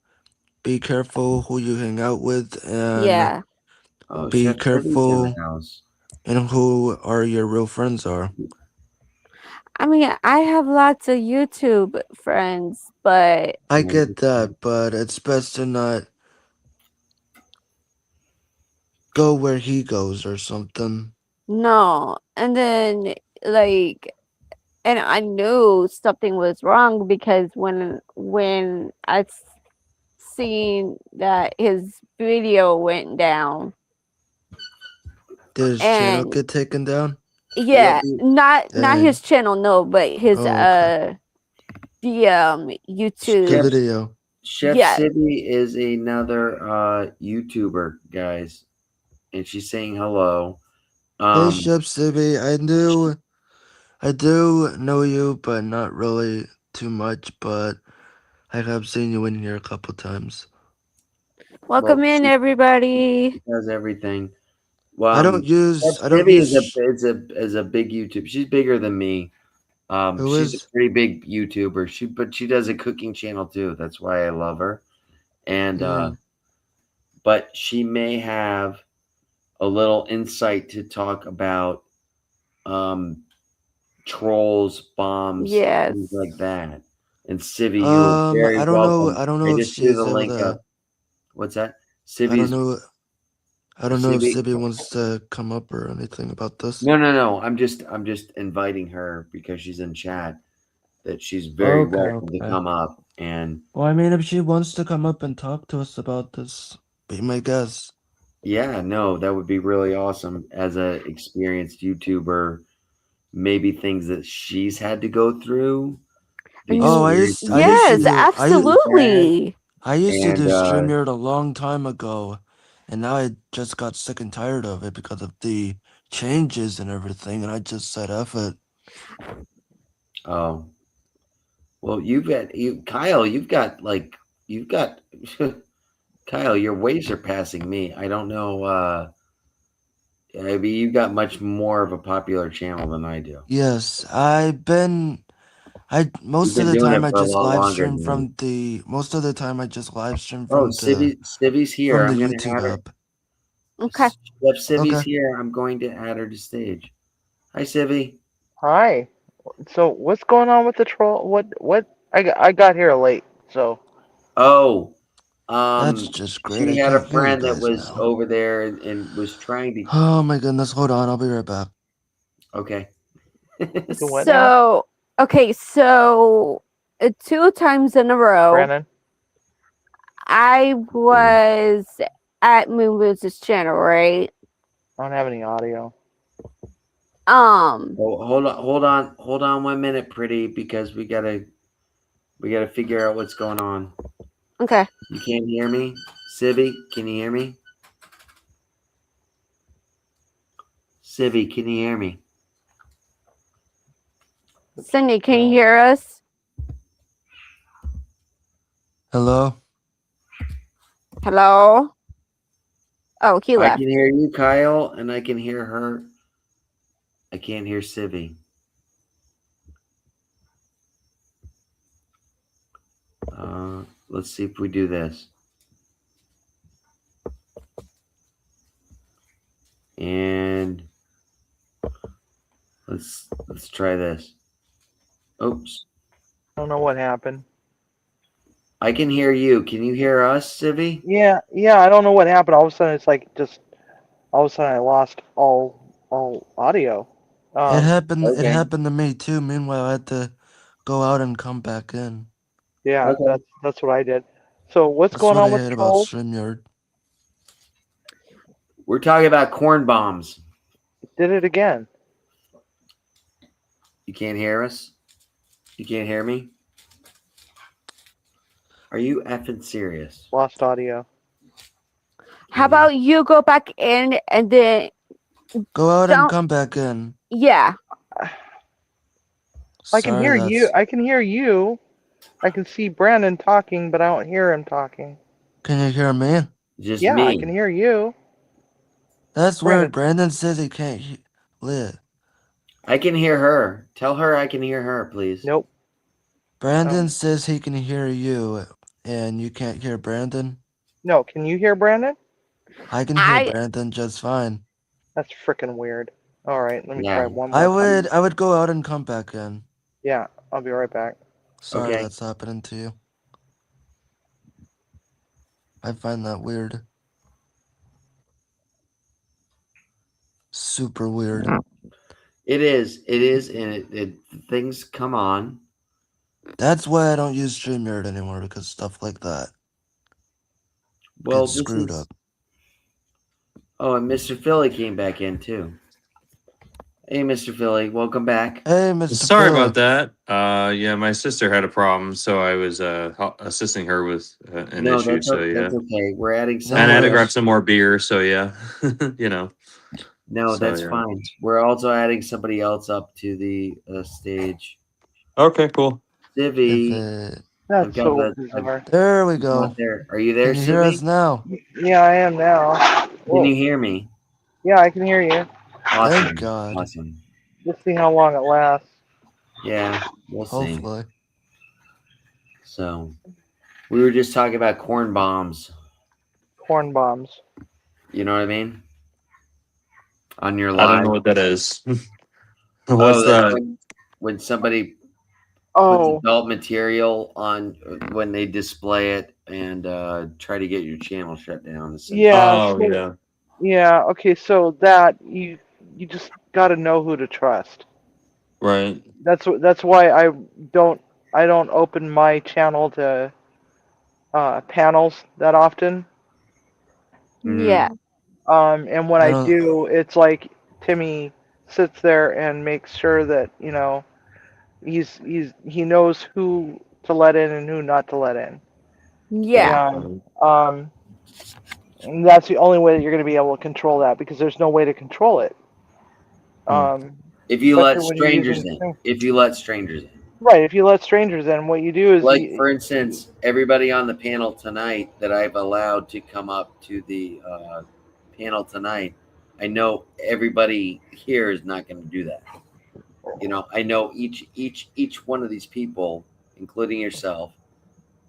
be careful who you hang out with and Yeah. Oh, be Chef Sibby's in the careful house. and who are your real friends are. I mean, I have lots of YouTube friends, but I get that, but it's best to not go where he goes or something. no. And then, like, and I knew something was wrong because when seen that his video went down, Did his channel and get taken down? yeah, not Dang. his channel, no, but his Oh, okay. the The YouTube. video. Chef Yeah. Sibby is another YouTuber, guys, and she's saying hello. Hey, Chef Sibby, I do know you, but not really too much, but I have seen you in here a couple times. Welcome in, she everybody. does everything. Well, I don't Chef use Sibby is a big YouTube. She's bigger than me. Who She's a is? pretty big YouTuber. But she does a cooking channel too. That's why I love her. And but she may have a little insight to talk about trolls, bombs, Yes. things like that. And Civvy, you are very I don't welcome. know. I don't know if just threw she's the able link to. up. What's that? I don't Civy's know. I don't know if Sibby. Sibby wants to come up or anything about this. No. I'm just inviting her because she's in chat. That she's very welcome to come up. And Well, I mean, if she wants to come up and talk to us about this, be my guest. yeah, no, that would be really awesome as a experienced YouTuber. Maybe things that she's had to go through. the Oh, I experience used Yes, to do. absolutely. I used to And do StreamYard a long time ago, and now I just got sick and tired of it because of the changes and everything, and I just said F it. oh, well, Kyle. You've got Kyle. Your way surpassing me. I don't know. I mean, you've got much more of a popular channel than I do. Yes, most You've of been the doing time it I for a just lot live longer stream than me. from the most of the time I just live stream Oh, from the Civy's here. I'm going to YouTube add her. app. Okay. Chef Civy's Okay. here. I'm going to add her to stage. Hi, Civy. Hi. So what's going on with the troll? What? I got here late, so Oh, That's just great. she I had a can't hear you friend that guys was now. over there and was trying to. Oh my goodness, hold on, I'll be right back. Okay. the what now? So, okay, so 2 times in a row, Brandon. I was at Moon Boots' channel, right? I don't have any audio. Oh, hold on 1 minute, pretty, because we gotta figure out what's going on. Okay. You can't hear me, Civvy? Can you hear me? Civvy, can you hear me? Cindy, can you hear us? Hello? Hello? Oh, he I left. can hear you, Kyle, and I can hear her. I can't hear Civi. Let's see if we do this. And let's try this. Oops. I don't know what happened. I can hear you. Can you hear us, Civi? Yeah, I don't know what happened. All of a sudden, it's like just all of a sudden I lost all audio. It happened. It okay. happened to me too. Meanwhile, I had to go out and come back in. Yeah, Okay. that's what I did. So what's That's going what on I with hate the about trolls? StreamYard. We're talking about corn bombs. Did it again? You can't hear us? You can't hear me? Are you effing serious? Lost audio. How about you go back in and then, Go out and Don't- come back in. yeah. I can Sorry, hear that's- you. I can hear you. I can see Brandon talking, but I don't hear him talking. Can you hear me? Just Yeah, me. I can hear you. That's Brandon. weird. Brandon says he can't live. I can hear her. Tell her I can hear her, please. Nope. Brandon says he can hear you, and you can't hear Brandon. No, can you hear Brandon? I can hear I- Brandon just fine. That's freaking weird. All right, let me Yeah. try one more I time. would go out and come back in. Yeah, I'll be right back. Sorry Okay. that's happening to you. I find that weird. Super weird. It is, and things come on. That's why I don't use StreamYard anymore, because stuff like that Well, gets this screwed is. up. Oh, and Mr. Philly came back in too. Hey, Mr. Philly, welcome back. Hey, Mr. Sorry Philip. about that. Yeah, my sister had a problem, so I was assisting her with an No, issue. that's, So yeah, that's okay. We're adding some. and I had to worries. grab some more beer. So yeah, you know. No, So, that's yeah. fine. We're also adding somebody else up to the stage. Okay, cool. Civi, That's I've got so the- bizarre. There we not go. there. Are you there, Can you hear us Civi? now? Yeah, I am now. Can Whoa. you hear me? Yeah, I can hear you. Awesome. Thank God. Awesome. Let's see how long it lasts. Yeah, we'll see. Hopefully. So, we were just talking about corn bombs. Corn bombs. You know what I mean? On your I live. don't know what that is. What's Oh, that's that? when somebody puts Oh, adult material on when they display it and try to get your channel shut down. essentially. yeah. Oh so- yeah. Yeah. Okay, so that you just got to know who to trust. Right. That's why I don't open my channel to panels that often. Mhm. Yeah. And when I I don't- do, it's like Timmy sits there and makes sure that he knows who to let in and who not to let in. Yeah. And that's the only way that you're going to be able to control that, because there's no way to control it. If you let Especially when you're strangers using- in. If you let strangers in. Right. If you let strangers in, what you do is Like, for instance, everybody on the panel tonight that I've allowed to come up to the panel tonight, I know everybody here is not going to do that. You know, I know each one of these people, including yourself,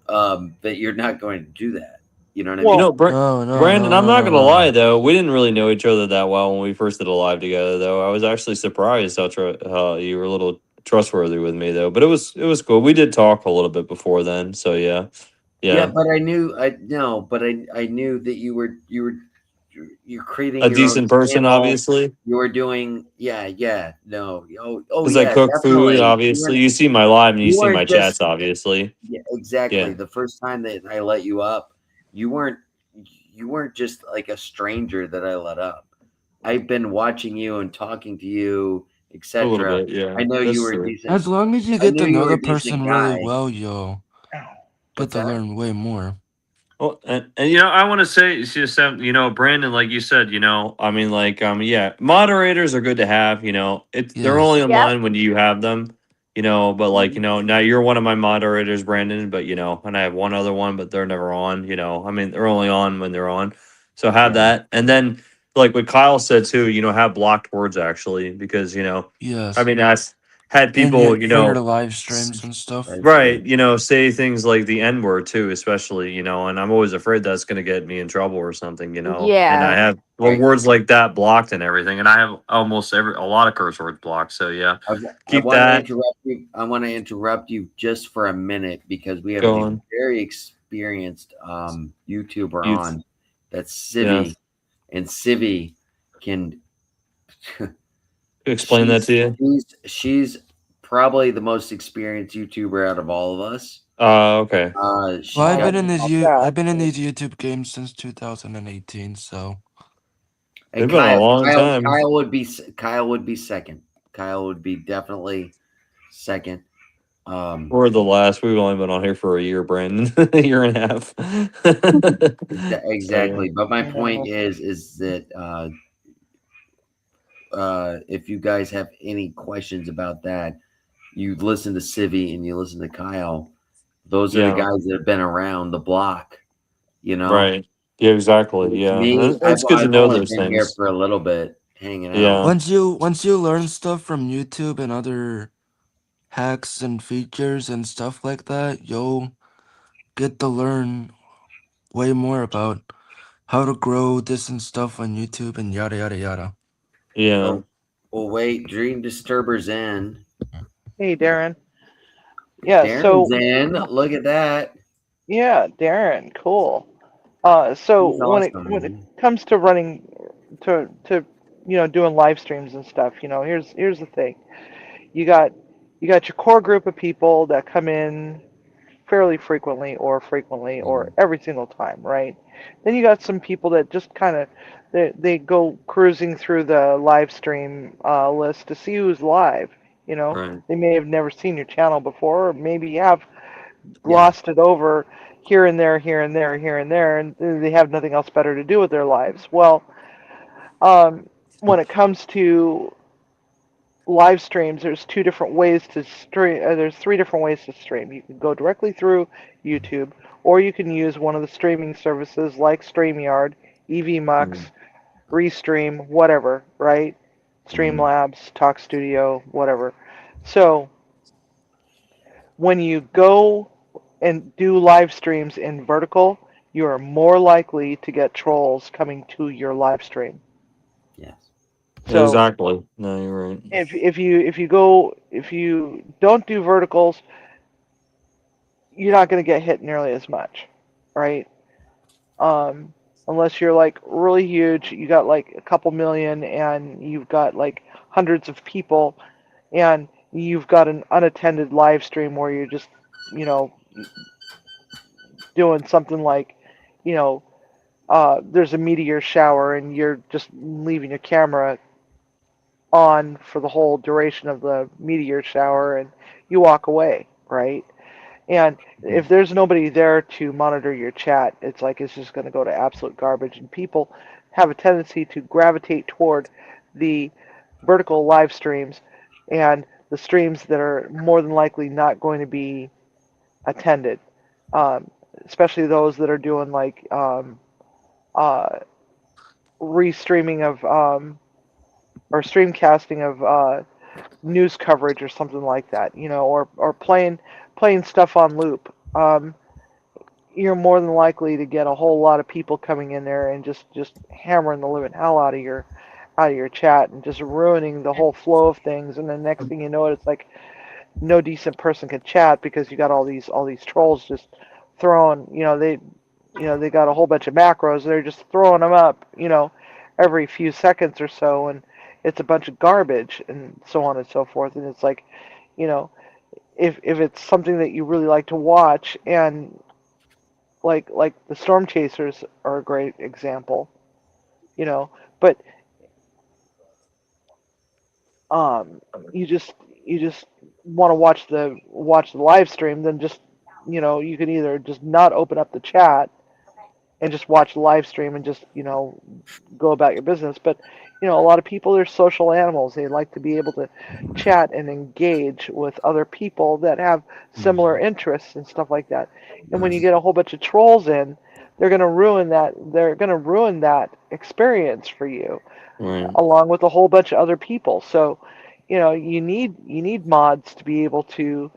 that you're not going to do that. You know what I Well- You mean? know, No, Brandon, no, I'm no, not no, gonna no. lie though, we didn't really know each other that well when we first did a live together. Though I was actually surprised how you were a little trustworthy with me though. But it was cool. We did talk a little bit before then, so yeah. But I knew I knew that you're creating A your decent own person, channel. obviously, You were doing no because I cook definitely. food. Obviously, you see my live and you you see weren't my just- chats. Obviously, Yeah, exactly. Yeah. The first time that I let you up, you weren't just like a stranger that I let up. I've been watching you and talking to you, a etc. little bit. Yeah, I know that's you were true. decent. As long as you I get knew to you know were a the person decent really guy. well, you'll get What's to that? learn way more. Well, and I want to say, it's just Brandon, like you said, I mean, like, yeah, moderators are good to have. They're Yes. only Yep. online when you have them. but like, now you're one of my moderators, Brandon, but and I have one other one, but they're never on, I mean, they're only on when they're on. So have Right. that. And then like what Kyle said too, have blocked words actually, because, I Yes. mean, I've had And people, for your live s- streams and stuff. That's right, true. say things like the N word too, especially, and I'm always afraid that's going to get me in trouble or something, and I Yeah. have Right. words like that blocked and everything. And I have almost a lot of curse words blocked. So yeah, I keep want to that interrupt you. I want to interrupt you just for a minute because we have a going. very experienced YouTuber You, on. That's yeah. Civi, and Civi can. Explain that to you. She's probably the most experienced YouTuber out of all of us. Okay. She's Well, got Yeah. I've been in these YouTube games since 2018, so and They've been a long time. Kyle would be second. Kyle would be definitely second. We're the last. We've only been on here for a year, Brandon. A year and a half. So yeah. Exactly. But my point Mhm. is that if you guys have any questions about that, you listen to Civi and you listen to Kyle. Those are the Yeah. guys that have been around the block. You know, Right. Yeah, exactly. Yeah. me, It's good to I've know only those been here things. for a little bit, hanging out. Yeah. once you learn stuff from YouTube and other hacks and features and stuff like that, you'll get to learn way more about how to grow this and stuff on YouTube and yada yada yada. Yeah. Oh, well, wait, Dream Disturbers in. Hey, Darren. Yeah. Darren's So in. Look at that. yeah, Darren. Cool. So He's when it awesome. comes to running to doing live streams and stuff, here's the thing. You got you got your core group of people that come in fairly frequently or Mhm. every single time, right? Then you got some people that just kind of they go cruising through the live stream list to see who's live. Right. They may have never seen your channel before, or maybe you have Yeah. glossed it over here and there, here and there, here and there, and they have nothing else better to do with their lives. Well, um, when it comes to live streams, there's two different ways to stream. There's three different ways to stream. You can go directly through YouTube, or you can use one of the streaming services like StreamYard, EVMux, Mhm. Restream, whatever, right? Mhm. Streamlabs, Talk Studio, whatever. So when you go and do live streams in vertical, you are more likely to get trolls coming to your live stream. Yes. So Exactly. No, you're right. if you don't do verticals, you're not going to get hit nearly as much, right? Um, unless you're like really huge, you got like a couple million, and you've got like hundreds of people, and you've got an unattended live stream where you're just, you know, doing something like, you know, there's a meteor shower, and you're just leaving your camera on for the whole duration of the meteor shower, and you walk away, right? And if Mhm. there's nobody there to monitor your chat, it's like it's just going to go to absolute garbage. And people have a tendency to gravitate toward the vertical live streams and the streams that are more than likely not going to be attended, um, especially those that are doing like uh, restreaming of or streamcasting of news coverage or something like that, or playing stuff on loop. You're more than likely to get a whole lot of people coming in there and just hammering the living hell out of your chat and just ruining the whole flow of things. And then next thing you know, it's like no decent person can chat because you got all these trolls just throwing. They got a whole bunch of macros. They're just throwing them up. Every few seconds or so, and it's a bunch of garbage and so on and so forth. And it's like, you know, if it's something that you really like to watch, and like the Storm Chasers are a great example, you know. But um, you just want to watch the live stream, then just you can either just not open up the chat and just watch the live stream and just go about your business. But a lot of people are social animals. They like to be able to chat and engage with other people that have similar interests and stuff like that. And when you get a whole bunch of trolls in, they're going to ruin that. They're going to ruin that experience for you, Right. along with a whole bunch of other people. So, you need mods to be able to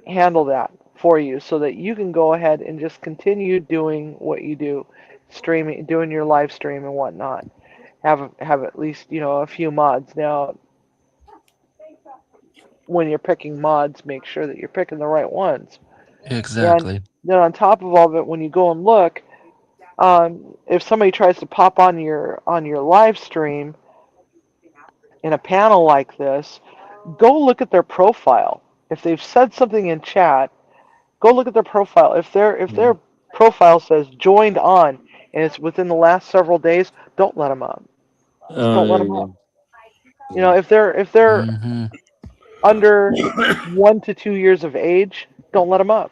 handle that for you, so that you can go ahead and just continue doing what you do, streaming, doing your live stream and whatnot. Have at least a few mods. Now, when you're picking mods, make sure that you're picking the right ones. And Exactly. then on top of all of it, when you go and look, if somebody tries to pop on your live stream in a panel like this, go look at their profile. If they've said something in chat, go look at their profile. If their profile says joined on and it's within the last several days, don't let them up. Just don't let There them you up. go. If they're Mm-hmm. under 1 to 2 years of age, don't let them up.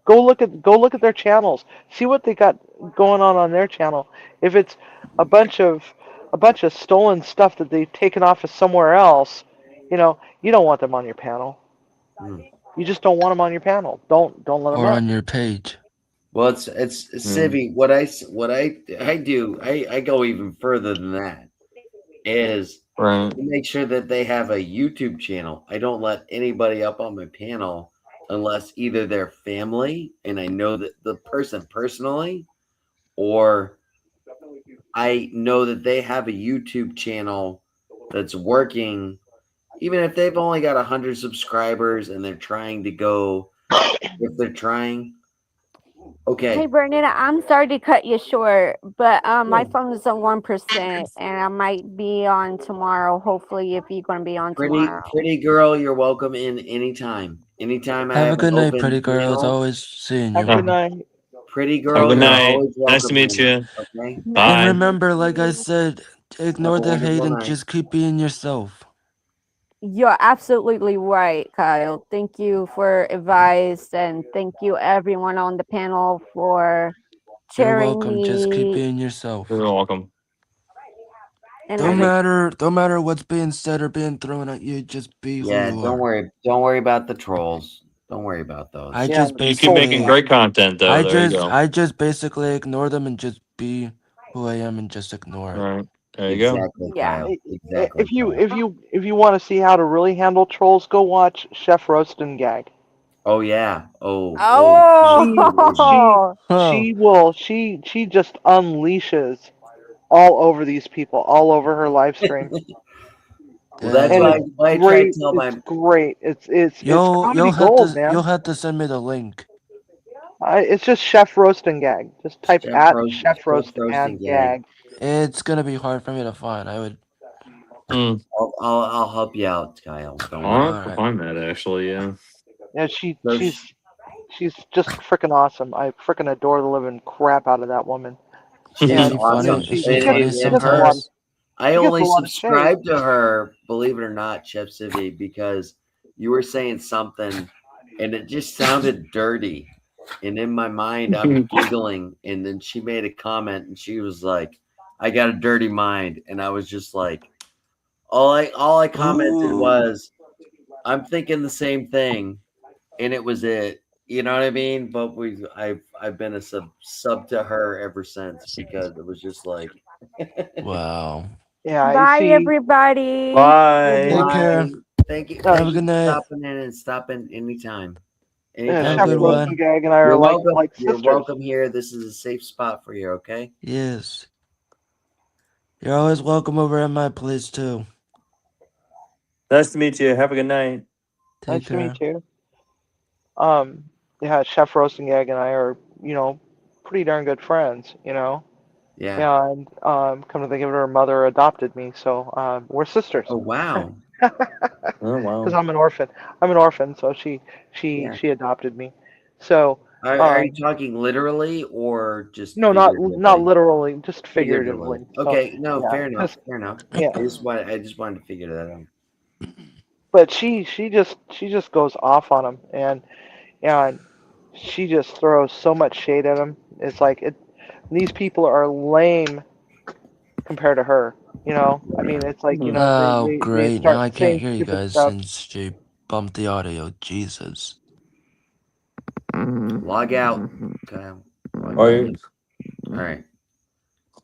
Go look at their channels. See what they got going on their channel. If it's a bunch of stolen stuff that they've taken off of somewhere else, you don't want them on your panel. Mm. You just don't want them on your panel. Don't let them Or up. on your page. Well, it's Civi. What I do, I go even further than that. Is Right. to make sure that they have a YouTube channel. I don't let anybody up on my panel unless either they're family and I know that the person personally, or I know that they have a YouTube channel that's working. Even if they've only got 100 subscribers and they're trying to go, if they're trying, okay. Hey, Bernita, I'm sorry to cut you short, but my Yeah. phone is on 1%, and I might be on tomorrow. Hopefully, if you're going to be on tomorrow. Pretty girl, you're welcome in anytime. Anytime I Have a have an good night, open pretty girl. It's panel, always seeing Have you. a good night. pretty Have a girl, good you're night. always Nice to welcome meet in. you. Okay. And Bye. remember, like I said, Have ignore a the hate wonderful and night. just keep being yourself. You're absolutely right, Kyle. Thank you for advice, and thank you everyone on the panel for You're sharing welcome. Just keep me. being yourself. You're welcome. And Don't everything. matter what's being said or being thrown at you. Just be who Yeah, you don't are. worry about the trolls. Don't worry about those. I Yeah, just You keep making basically, great content, though. There you go. I just basically ignore them and just be who I am and just ignore it. Right. There you go. Exactly, Yeah. Kyle. Exactly. If you Kyle. if you want to see how to really handle trolls, go watch Chef Roast and Gag. Oh yeah. Oh. Oh, She just unleashes all over these people, all over her live stream. Well, that's And why it's I try to great. tell It's my. great. It's comedy gold, man. you'll have to send me the link. It's just Chef Roast and Gag. Just type at Chef Roast Roasting and Gag. It's gonna be hard for me to find. I would. I'll help you out, Kyle. Don't I'll worry. have to find that, actually. Yeah. Yeah, So she's just freaking awesome. I freaking adore the living crap out of that woman. She's Is she awesome. funny? Is she gets- funny And she gets a lot sometimes? I She gets only a lot of shade. subscribed to her, believe it or not, Chef Civi, because you were saying something and it just sounded dirty. And in my mind, I'm giggling. And then she made a comment and she was like, I got a dirty mind. And I was just like, all I commented Ooh. was, I'm thinking the same thing. And it was it. You know what I mean? But I've been a sub to her ever since because it was just like, Wow. Yeah, I bye, see. everybody. Bye. Take care. Thank you. Have Thank a you good for night. stopping in and stopping anytime. Yeah, Have a Chef Chef good Roast one. and Gag and I are You're like welcome. You're sisters. welcome here. This is a safe spot for you. Okay. Yes. You're always welcome over at my place too. Nice to meet you. Have a good night. Take Nice to care. meet you. Yeah, Chef Roast and Gag and I are, pretty darn good friends, Yeah. And come to think of it, her mother adopted me, so we're sisters. Oh wow. Oh, Because wow. I'm an orphan. I'm an orphan, so she Yeah. adopted me. So Are you talking literally or just no, not figuratively? literally, just figuratively. So, Okay. No. yeah, Fair enough. just- Fair enough. yeah. I just wanted to figure that out. But she just goes off on him, and she just throws so much shade at him. It's like these people are lame compared to her. You know, I mean, it's like, Mhm. Oh, they great. Now start I can't saying hear you stupid guys stuff. since she bumped the audio. Jesus. Log out. Kyle. Log Are back you? in. All right.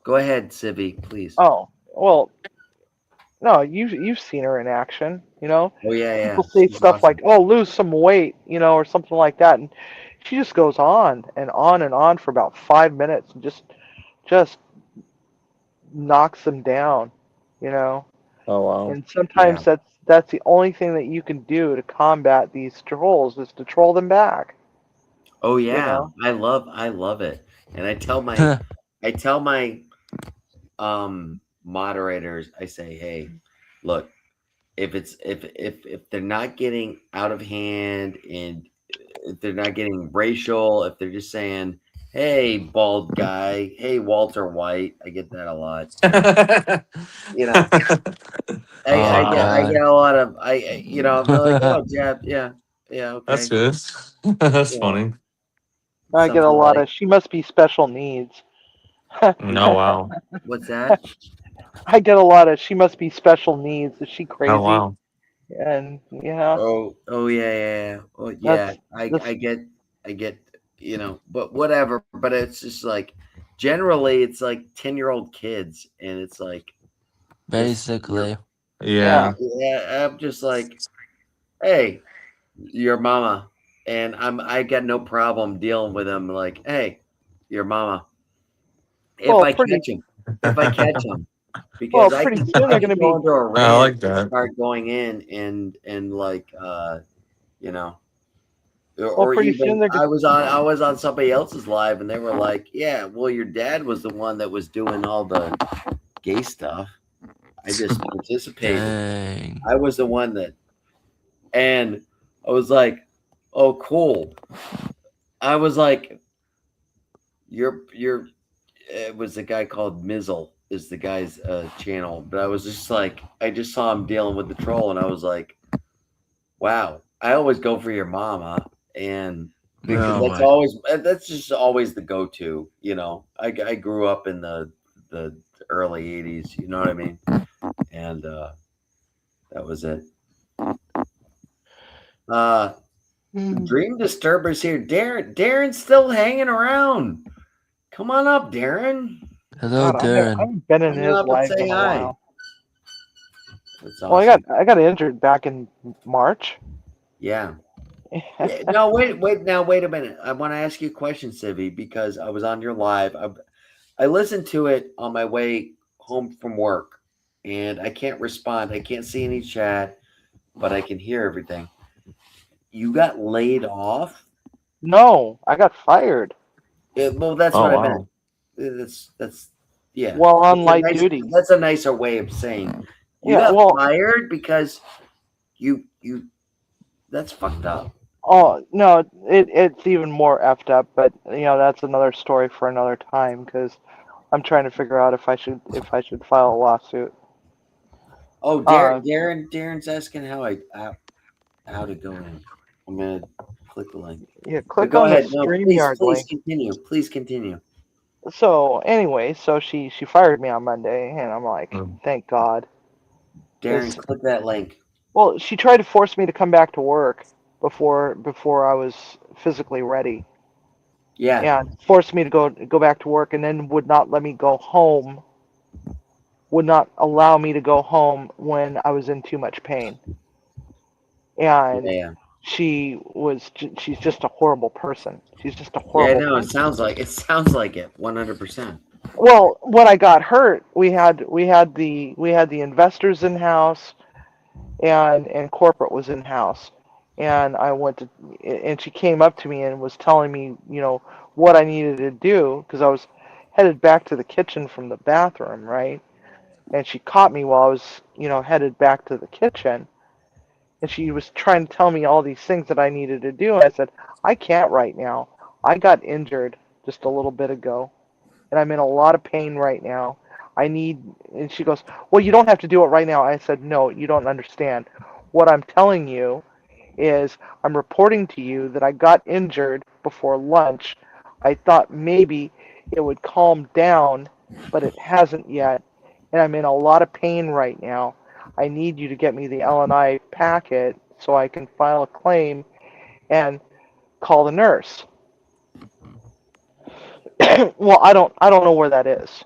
Go ahead, Civi, please. Oh, well, no, you've seen her in action. You know, Oh yeah, yeah. people say She's stuff like, awesome. "Oh, lose some weight," or something like that, and she just goes on and on and on for about 5 minutes and just knocks them down. You know, Oh wow. and sometimes Yeah. that's the only thing that you can do to combat these trolls is to troll them back. Oh You yeah. know. I love it. And I tell my moderators, I say, hey, look, if they're not getting out of hand and if they're not getting racial, if they're just saying, hey, bald guy, hey, Walter White, I get that a lot. You know, Oh, I God. get a lot of I'm like, oh yeah, That's okay. good. That's You know, funny. I get a something lot like of she must be special needs. No, wow. what's that? I get a lot of she must be special needs. Is she Oh crazy? wow. And yeah, Oh yeah. Oh yeah. that's that's I get but whatever. But it's just like generally it's like 10-year-old kids, and it's like just Basically. yeah. Yeah. yeah. I'm just like, hey, your mama, and I got no problem dealing with them. Like, hey, your mama. If Well, I catch him, because pretty soon I they're can gonna go be. into a I rant like and that. start going in and like you know Well, or pretty soon even they're. I was on somebody else's live and they were like, yeah, well, your dad was the one that was doing all the gay stuff. I just participated. Dang. I was the one that, and I was like, oh, cool. I was like, you're. It was a guy called Mizzle is the guy's channel, but I was just like, I just saw him dealing with the troll, and I was like, wow. I always go for your mama, and because Oh, my. that's just always the go-to. I grew up in the early '80s. You know what I mean? And that was it. Uh, Mm, Dream Disturbers here. Darren's still hanging around. Come on up, Darren. Hello, God, I Darren. haven't been in Come on his up and live say in a hi. while. That's Well, awesome. I got injured back in March. Yeah. Yeah. No, wait. Now, wait a minute. I want to ask you a question, Civi, because I was on your live. I listened to it on my way home from work, and I can't respond. I can't see any chat, but I can hear everything. You got laid off? No, I got fired Well, that's Oh what I meant. wow. That's yeah. while on light duty. That's a nicer way of saying you Yeah, got well, fired because you. That's fucked up. oh no, it's even more effed up. But that's another story for another time because I'm trying to figure out if I should file a lawsuit. Oh, Uh, Darren's asking how to go in. I'm gonna click the link. yeah, But click go on the ahead. No, StreamYard please link. continue. Please continue. So anyway, so she fired me on Monday, and I'm like, Mm. thank God. Darren, 'Cause, click that link. well, she tried to force me to come back to work before I was physically ready, Yeah, and forced me to go back to work, and then would not let me go home. Would not allow me to go home when I was in too much pain, and yeah. she's just a horrible person. She's just a Yeah, horrible no, person. it sounds like it 100%. Well, when I got hurt, we had the investors in house, and corporate was in house, and and she came up to me and was telling me, what I needed to do because I was headed back to the kitchen from the bathroom, right? And she caught me while I was, headed back to the kitchen, and she was trying to tell me all these things that I needed to do, and I said, I can't right now. I got injured just a little bit ago, and I'm in a lot of pain right now. And she goes, well, you don't have to do it right now. I said, no, you don't understand. What I'm telling you is I'm reporting to you that I got injured before lunch. I thought maybe it would calm down, but it hasn't yet, and I'm in a lot of pain right now. I need you to get me the LNI packet so I can file a claim and call the nurse. Well, I don't know where that is.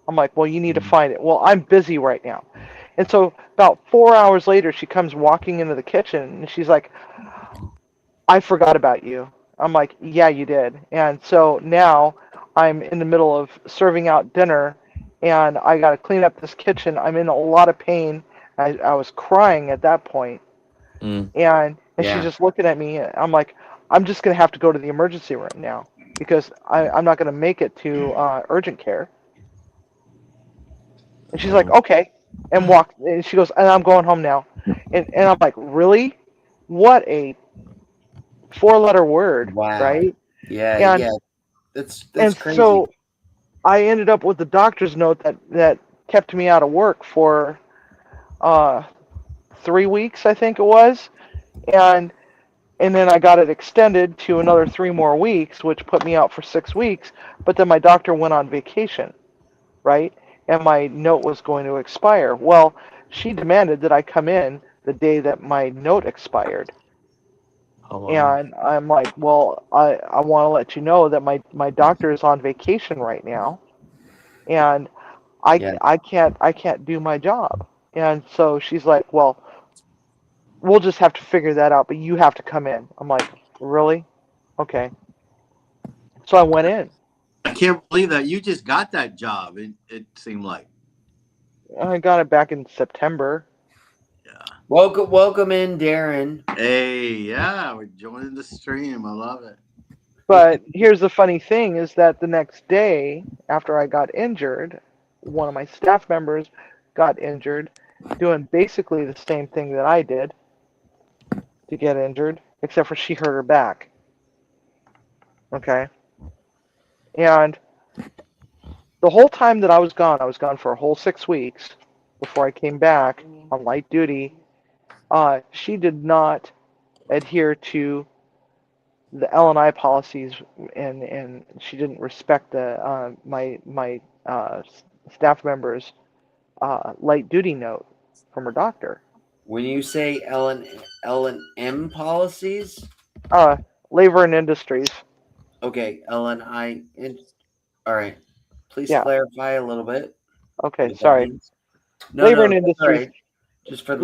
I'm like, well, you need to find it. Well, I'm busy right now. And so about 4 hours later, she comes walking into the kitchen and she's like, I forgot about you. I'm like, yeah, you did. And so now I'm in the middle of serving out dinner and I got to clean up this kitchen. I'm in a lot of pain. I was crying at that point. Mm. And she's Yeah. just looking at me. I'm like, I'm just going to have to go to the emergency room now because I'm not going to make it to urgent care. And she's like, okay, and walked. And she goes, and I'm going home now. And I'm like, really? What a four-letter word, Wow. right? Yeah, And yeah. That's and crazy. so I ended up with the doctor's note that kept me out of work for 3 weeks, I think it was, and then I got it extended to another 3 more weeks, which put me out for 6 weeks. But then my doctor went on vacation, right? And my note was going to expire. Well, she demanded that I come in the day that my note expired. Oh, wow. And I'm like, well, I want to let you know that my doctor is on vacation right now, and Yeah. I can't do my job. And so she's like, well, we'll just have to figure that out, but you have to come in. I'm like, really? Okay. So I went in. I can't believe that you just got that job. It seemed like. I got it back in September. Yeah. Welcome in, Darren. Hey, yeah, we're joining the stream. I love it. But here's the funny thing is that the next day after I got injured, one of my staff members got injured doing basically the same thing that I did to get injured, except for she hurt her back. Okay. And the whole time that I was gone for a whole 6 weeks before I came back on light duty. She did not adhere to the L&I policies, and she didn't respect the my staff members' light duty note from her doctor. When you say L&M policies, Labor and Industries. okay, LNI. All right. Please Yeah. clarify a little bit. Okay, what that sorry. means. No, Labor and that's all Industries. right. Just for the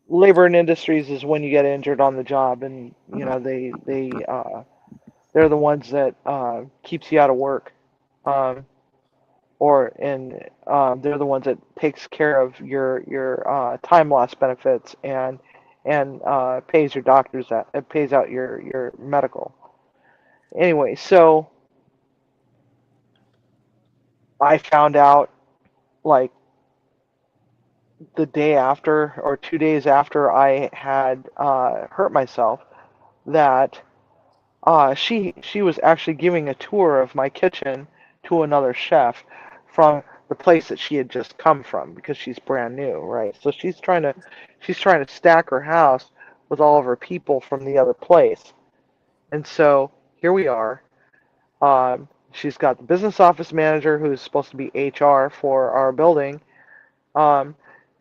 Labor and Industries is when you get injured on the job, and you know they're the ones that keeps you out of work, they're the ones that takes care of your time loss benefits and pays your doctors that it pays out your medical. Anyway, so I found out like the day after or 2 days after I had hurt myself that she was actually giving a tour of my kitchen to another chef from the place that she had just come from because she's brand new, right? So she's trying to stack her house with all of her people from the other place. And so here we are. She's got the business office manager who's supposed to be HR for our building.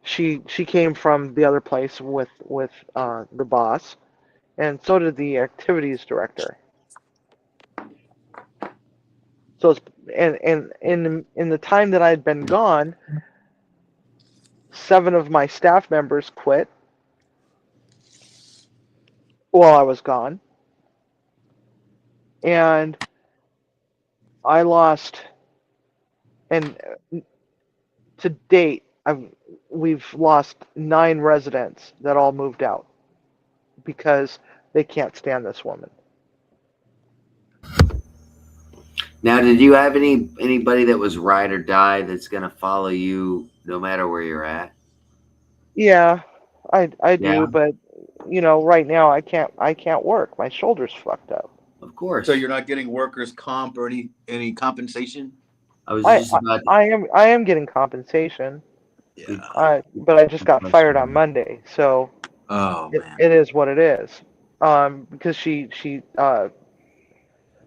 She came from the other place with the boss, and so did the activities director. So it's, and in the time that I'd been gone, 7 of my staff members quit while I was gone, and I lost. And to date, we've lost 9 residents that all moved out because they can't stand this woman. Now, did you have anybody that was ride or die that's gonna follow you no matter where you're at? Yeah, I do, Yeah. but you know, right now I can't work. My shoulder's fucked up. Of course. So you're not getting workers' comp or any compensation? I was just about. I am getting compensation. Yeah. But I just got fired on Monday, so Oh It, man. it is what it is. Because she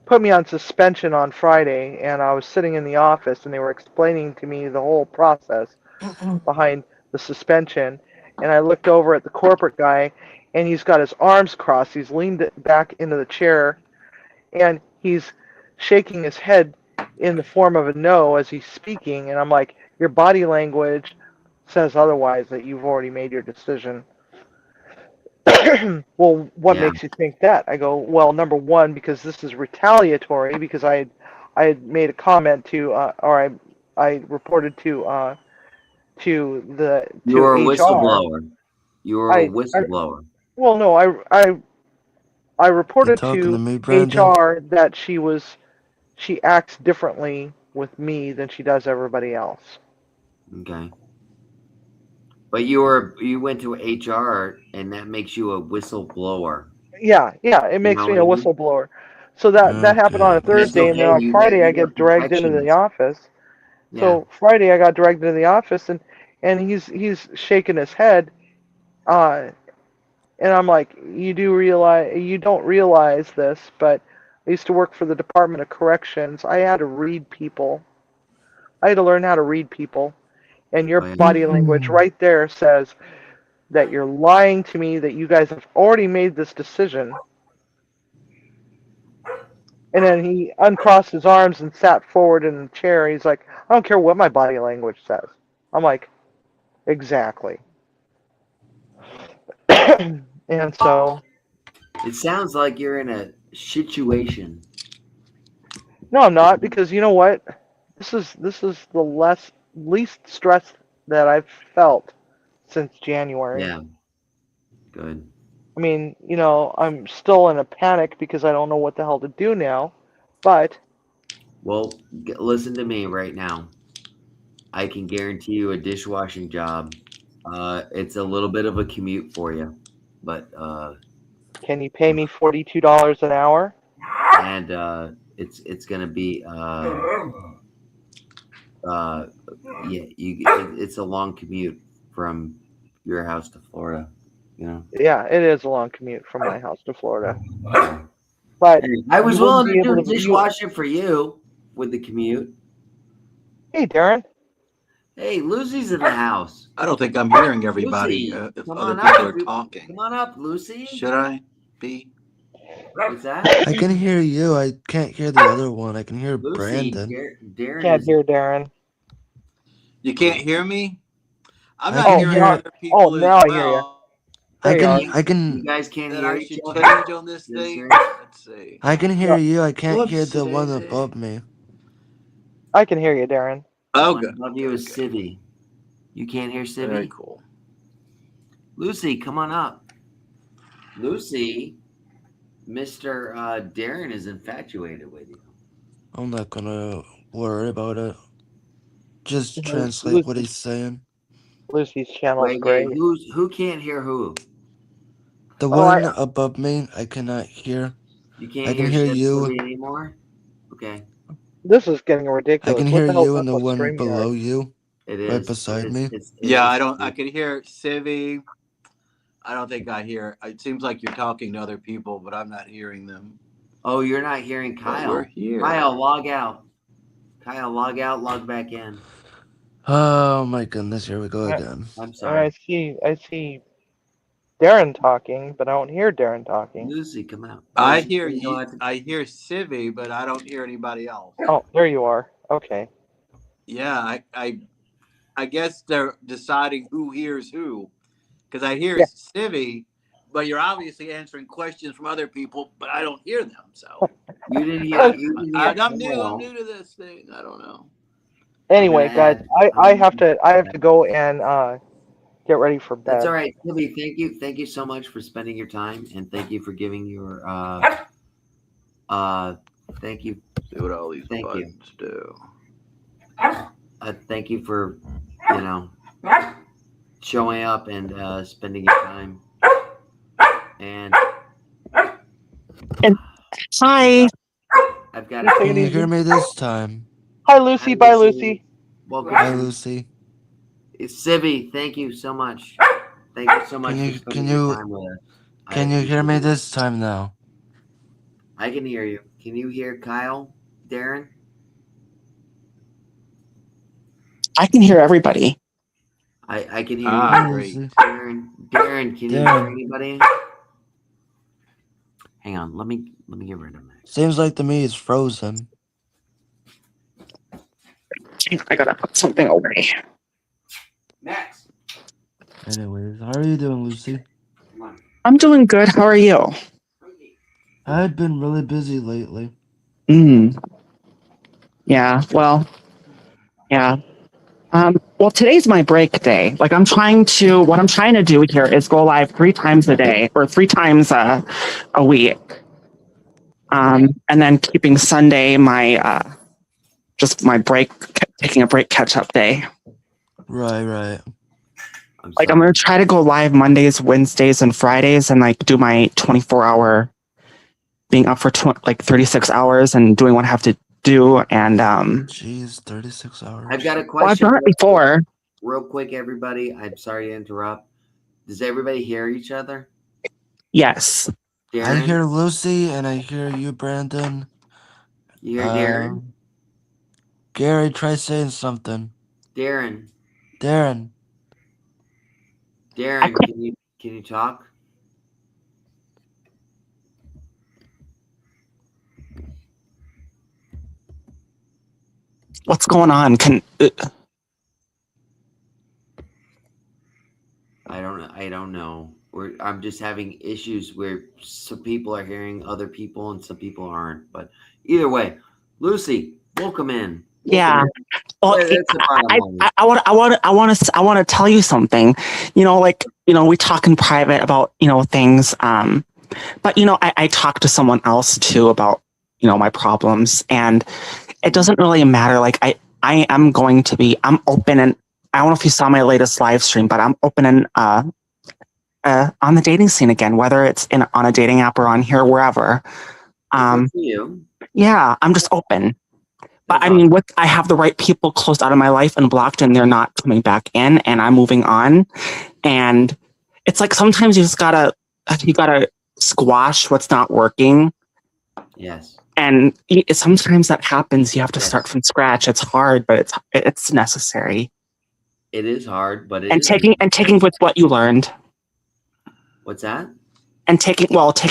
put me on suspension on Friday, and I was sitting in the office, and they were explaining to me the whole process behind the suspension. And I looked over at the corporate guy, and he's got his arms crossed. He's leaned back into the chair, and he's shaking his head in the form of a no as he's speaking. And I'm like, your body language says otherwise, that you've already made your decision. Well, what Yeah. makes you think that? I go, well, number one, because this is retaliatory, because I had made a comment to, or I reported to the You're a to HR. whistleblower. You're a I whistleblower. well, no, I You reported talking to to me, Brandon? HR that she acts differently with me than she does everybody else. Okay. But you went to HR, and that makes you a whistleblower. Yeah, it You makes know me what a I mean? whistleblower. So that happened on Okay. a And it's Thursday, and then okay. on Friday I You got get dragged into the protections. office. Yeah. So Friday I got dragged into the office, and he's shaking his head, and I'm like, you don't realize this, but I used to work for the Department of Corrections. I had to read people. I had to learn how to read people, and your Oh, yeah. body language right there says that you're lying to me, that you guys have already made this decision. And then he uncrossed his arms and sat forward in the chair. He's like, I don't care what my body language says. I'm like, exactly. And so, It sounds like you're in a situation. no, I'm not, because you know what? This is the least stress that I've felt since January. Yeah. Good. I mean, I'm still in a panic because I don't know what the hell to do now, but Well, listen to me right now. I can guarantee you a dishwashing job. It's a little bit of a commute for you, but can you pay me $42 an hour? and it's gonna be yeah, it's a long commute from your house to Florida, you know. Yeah, it is a long commute from my house to Florida, but I was you wouldn't willing to be do able to. dishwashing for you with the commute. Hey, Darren. Hey, Lucy's in the house. I don't think I'm hearing everybody. Lucy, If come other on people up. are talking, Come on up, Lucy. should I be? What's that? I can hear you. I can't hear the other one. I can hear Lucy, Brandon. Darren Can't is. hear Darren. You can't hear me? I'm I not can hearing hear- other people now as I hear you. well. I There you are. can. I You can. guys can't That hear I each should other. change on this Yes, thing. sir. Let's see. I can hear you. I can't hear Whoops. the one above me. I can hear you, Darren. Oh, One good. above you Good, is good. Civi. You can't hear Very Civi. cool. Lucy, come on up. Lucy, Mr. Darren is infatuated with you. I'm not gonna worry about it. Just Lu- translate what Lucy- he's saying. Lucy's channel's Wait, great. who can't hear who? The Oh, one above me, I cannot hear. You can't I can hear you. Civi anymore? Okay. This is getting I ridiculous. can What hear the hell's you up and the with one StreamYard? below you, It right is. beside It's- me. it's- Yeah, it's- I can hear Civi. I don't think I hear. It seems like you're talking to other people, but I'm not hearing them. Oh, you're not hearing But Kyle. we're here. Kyle, log out. Kyle, log out, log back in. Oh my goodness, here we go again. I'm And sorry. I see Darren talking, but I don't hear Darren talking. Lucy, come out. I Lucy, hear you you. know what? I hear Civi, but I don't hear anybody else. Oh, there you are. Okay. Yeah, I guess they're deciding who hears who, because I hear Yeah. Civi, but you're obviously answering questions from other people, but I don't hear them. So You didn't hear. You didn't hear I'm new. Kyle. I'm new to this thing. I don't know. Anyway, gonna guys, add- I have to go and get ready for bed. That's all right, Civi. Thank you so much for spending your time, and thank you for giving your thank you, See what all these Thank you. buttons do. thank you for showing up and spending your time. And Hi. I've got. Take it Can you easy. hear me this time? Hi, Lucy. Bye, Lucy. Welcome, Bye, Lucy. Civi. Thank you so much. Thank you so much Can for you spending can your you time with us. I can you hear me appreciate it. this time now? I can hear you. Can you hear Kyle, Darren? I can hear everybody. I can hear Ah, you. great. Lucy. Darren, can you hear Darren. anybody? Hang on, let me get rid of that. Seems like to me it's frozen. I gotta put something away. Max, Anyways, how are you doing, Lucy? come on. I'm doing good. How are you? I've been really busy lately. Yeah, well, yeah. Well, today's my break day. Like, what I'm trying to do here is go live 3 times a day or 3 times a week. And then keeping Sunday just my break, taking a break catch up day. Right. I'm Like, sorry. I'm going to try to go live Mondays, Wednesdays, and Fridays and like do my 24-hour being up for 36 hours and doing what I have to do. And, Jeez, 36 hours. I've got a well, I've question. done it before. Real quick, everybody. I'm sorry to interrupt. Does everybody hear each other? Yes. I Darren, hear Lucy and I hear you, Brandon. you hear Darren? Gary, try saying something. Darren, Darren. can you talk? What's going on? I don't know. I'm just having issues where some people are hearing other people and some people aren't. But either way, Lucy, welcome in. Yeah. Well, That's the bottom line. I want to tell you something. We talk in private about things. But I talk to someone else too about my problems, and it doesn't really matter. Like I'm open, and I don't know if you saw my latest live stream, but I'm open and on the dating scene again, whether it's on a dating app or on here, wherever. Good for you. Yeah, I'm just open. But That's I mean, I have the right people closed out of my life and blocked, and they're not coming back in, and I'm moving on. And it's like sometimes you gotta squash what's not working. Yes. And sometimes that happens. You have to start from scratch. It's hard, but it's necessary. It is hard, but taking with what you learned. What's that? And taking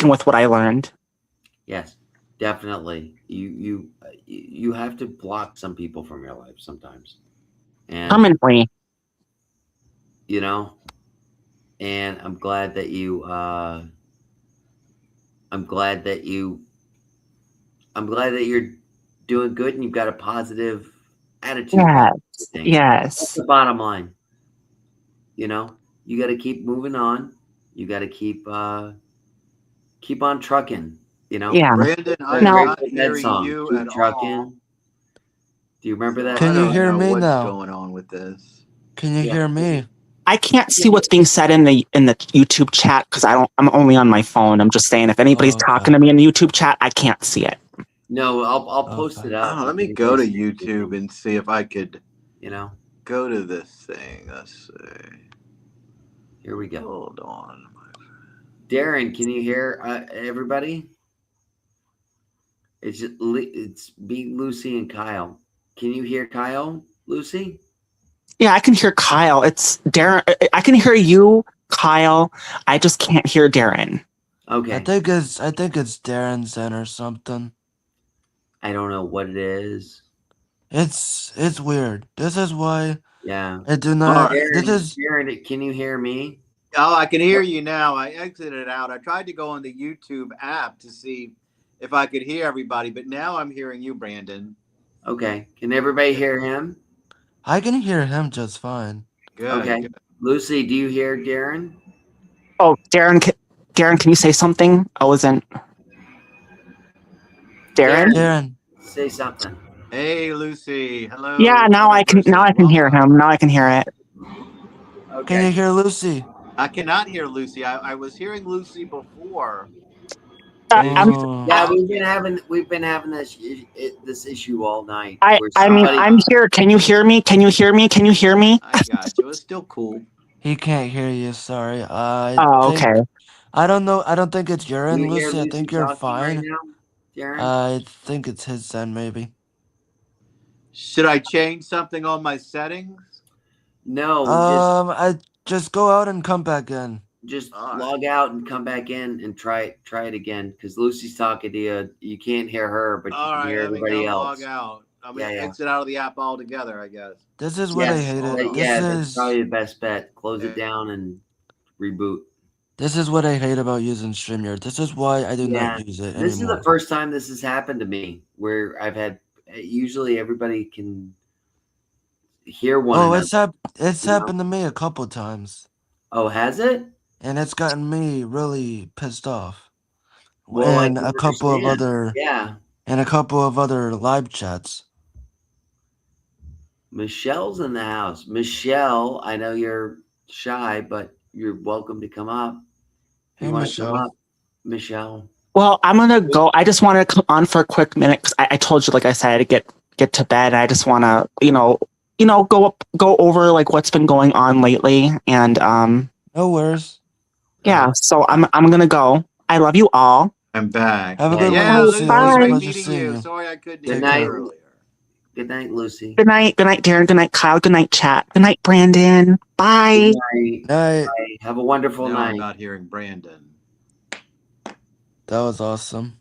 with what I learned. Yes, definitely. You have to block some people from your life sometimes, and Permanently. And I'm glad that you. I'm glad that you're doing good and you've got a positive attitude. Yes. That's the bottom line. You got to keep moving on. You got to keep on trucking. Yeah. Brandon, I'm not hearing you at all. Do you remember that? Can you hear me what's now? going on with this? Can you hear me? I can't see what's being said in the YouTube chat because I'm only on my phone. I'm just saying if anybody's talking to me in the YouTube chat, I can't see it. No, I'll post it up. Let me go to YouTube and see if I could go to this thing. Let's see. Here we go. Hold on. Darren, can you hear everybody? It's be Lucy and Kyle. Can you hear Kyle, Lucy? Yeah, I can hear Kyle. It's Darren. I can hear you, Kyle. I just can't hear Darren. Okay. I think it's Darren's in or something. I don't know what it is. It's weird. This is why. Yeah. I do not. Darren, can you hear me? Oh, I can hear you now. I exited out. I tried to go on the YouTube app to see if I could hear everybody, but now I'm hearing you, Brandon. Okay. Can everybody hear him? I can hear him just fine. Good. Okay. Good. Lucy, do you hear Darren? Oh, Darren, can you say something? I wasn't. Darren? Say something. Hey, Lucy. Hello. Yeah, now I can hear him. Now I can hear it. Okay. Can you hear Lucy? I cannot hear Lucy. I was hearing Lucy before. Yeah, we've been having this issue all night. I'm here. Can you hear me? Can you hear me? I got you. It's still cool. He can't hear you. Sorry. Oh, okay. I don't know. I don't think it's your Do end, you hear Lucy. I Lucy think you're talking right fine. now, Darren? I think it's his end, maybe. Should I change something on my settings? No, I just go out and come back in. just All right. log out and come back in and try it again because Lucy's talking to you. You can't hear her, but you All can right, hear let me everybody go else. log out. I'm Yeah, gonna yeah. exit out of the app altogether, I guess. This is what I Yes, hated. hold on. This yeah, that's is probably the best bet. Close it Yeah. down and reboot. this is what I hate about using StreamYard. This is why I do Yeah, not use it this is anymore. the first time this has happened to me where I've had. Usually, everybody can hear one Oh, another. it's you know? happened to me a couple times, Oh, has it? and it's gotten me really pissed off. Well, I And can a couple of understand. Yeah, other live chats. Michelle's in the house. Michelle, I know you're shy, but you're welcome to come up. If Hey, you want to come Michelle. up, Michelle. Well, I'm gonna go. I just want to come on for a quick minute because I told you, like I said, to get to bed. I just want to, go over like what's been going on lately, and No worries. yeah. So I'm gonna go. I love you all. I'm back. Have a good Yeah, one, Lucy, Lucy. It was a Bye. great pleasure meeting seeing you. you. Sorry I couldn't Good Take hear you night. care. earlier. Good night, Lucy. Good night, Darren. Good night, Kyle. Good night, chat. Good night, Brandon. Bye. Good night. Night. Bye. Have a wonderful Now I'm night. not hearing Brandon. That was awesome.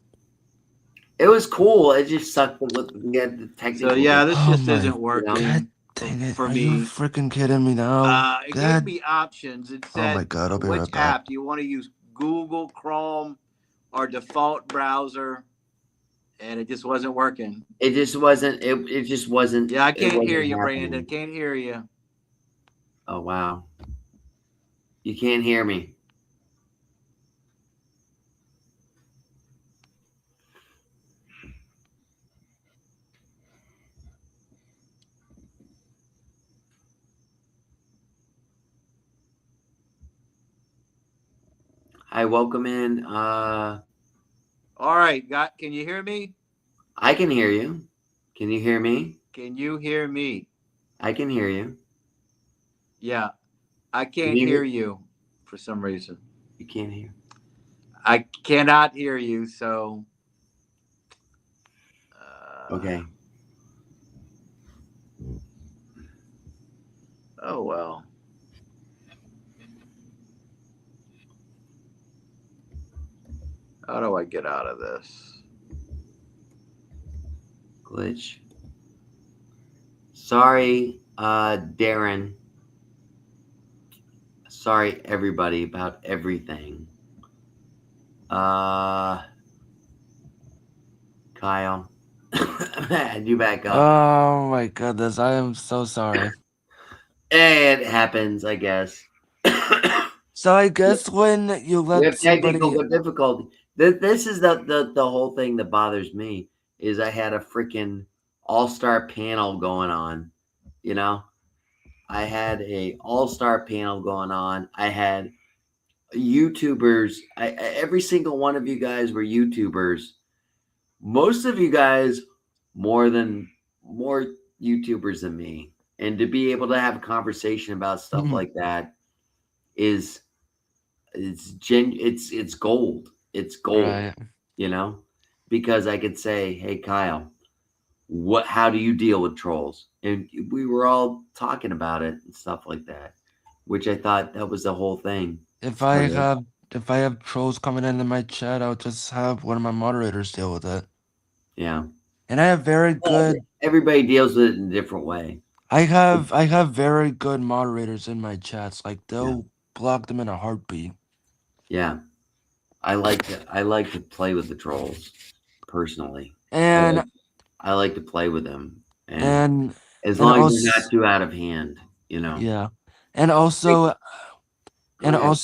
It was cool. It just sucked that we had the technical. So yeah, this Oh just my isn't working. God dang it. for Are you me. freaking kidding me now? It God. gave me options. It Oh my said, God, I'll be which right back. app do you want to use? Google, Chrome, or default browser? And it just wasn't working. It just wasn't. It just wasn't. Yeah, I it can't wasn't hear you, happening. Brandon. Can't hear you. Oh wow. You can't hear me. Hi, welcome in. All right, can you hear me? I can hear you. Can you hear me? Can you hear me? I can hear you. Yeah, I can't you hear hear- you for some reason. You can't hear. I cannot hear you, so. Okay. Oh, well. How do I get out of this? Glitch. Sorry, Darren. Sorry, everybody, about everything. Kyle. You back up. Oh my goodness. I am so sorry. It happens, I guess. So I guess when you We let have somebody technical difficulty. This is the whole thing that bothers me is I had a freaking all-star panel going on, you know? I had a all-star panel going on. I had YouTubers. Every single one of you guys were YouTubers. Most of you guys more YouTubers than me. And to be able to have a conversation about stuff Mhm. like that it's gold. It's gold, Right. you know? Because I could say, "Hey Kyle, how do you deal with trolls?" And we were all talking about it and stuff like that, which I thought that was the whole thing. If I Okay. have trolls coming into my chat, I'll just have one of my moderators deal with it. Yeah. And I have very good Everybody deals with it in a different way. I have very good moderators in my chats. Like they'll block them in a heartbeat. Yeah. I like to play with the trolls personally. And I like to play with them. and as and long as they're also not too out of hand, you know. yeah. And also Go ahead.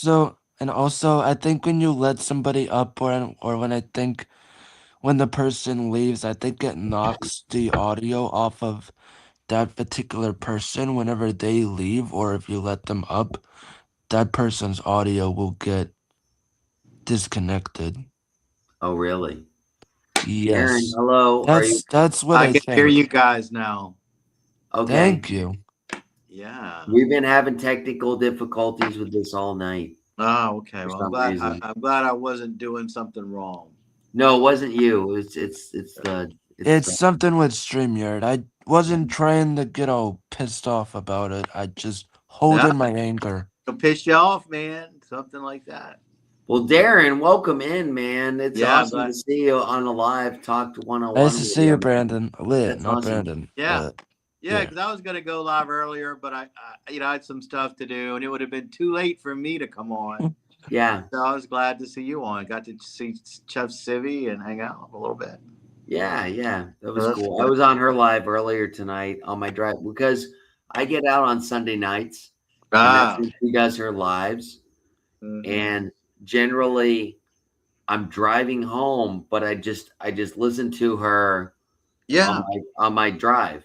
I think when you let somebody up or when the person leaves, I think it knocks the audio off of that particular person whenever they leave, or if you let them up, that person's audio will get disconnected. Oh, really? Yes. Aaron, hello. Are you That's what I I can hear think. you guys now. okay? Thank you. Yeah. We've been having technical difficulties with this all night. Oh, okay. For Well, some reason. I'm glad I wasn't doing something wrong. No, it wasn't you. It's It's something with StreamYard. I wasn't trying to get all pissed off about it. I just hold Yeah. in my anger. It'll piss you off, man. Something like that. Well, Darren, welcome in, man. It's Yeah, awesome to see you on a live talk to 101. Nice to see you, Brandon. Lit, That's not awesome. Brandon. Yeah. Lit. Yeah, Yeah. because I was gonna go live earlier, but I I had some stuff to do, and it would have been too late for me to come on. Yeah, So I was glad to see you on. Got to see Chef Civvy and hang out a little bit. yeah. That was That's cool. good. I was on her live earlier tonight on my drive because I get out on Sunday nights. And that's when she does her lives. Mhm. And generally I'm driving home, but I just listen to her Yeah. on my drive.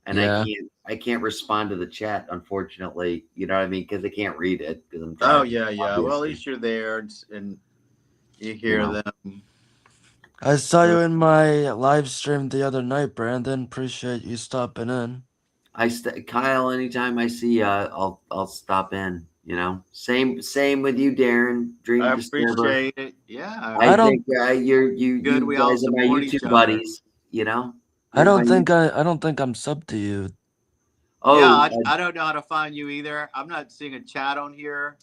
And Yeah. I can't respond to the chat, unfortunately. You know what I mean? Because I can't read it because I'm Oh driving. yeah. Well, at obviously. least you're there and you hear know. them. I saw you in my live stream the other night, Brandon. Appreciate you stopping in. Kyle, anytime I see you, I'll stop in. You know, same with you, Darren. Dream I Disturber. appreciate it. Yeah. I I don't- think you Good, we all guys are my support each YouTube other. buddies. You know. I You're don't my- think I don't think I'm sub to you. Oh, Yeah, I don't know how to find you either. I'm not seeing a chat on here.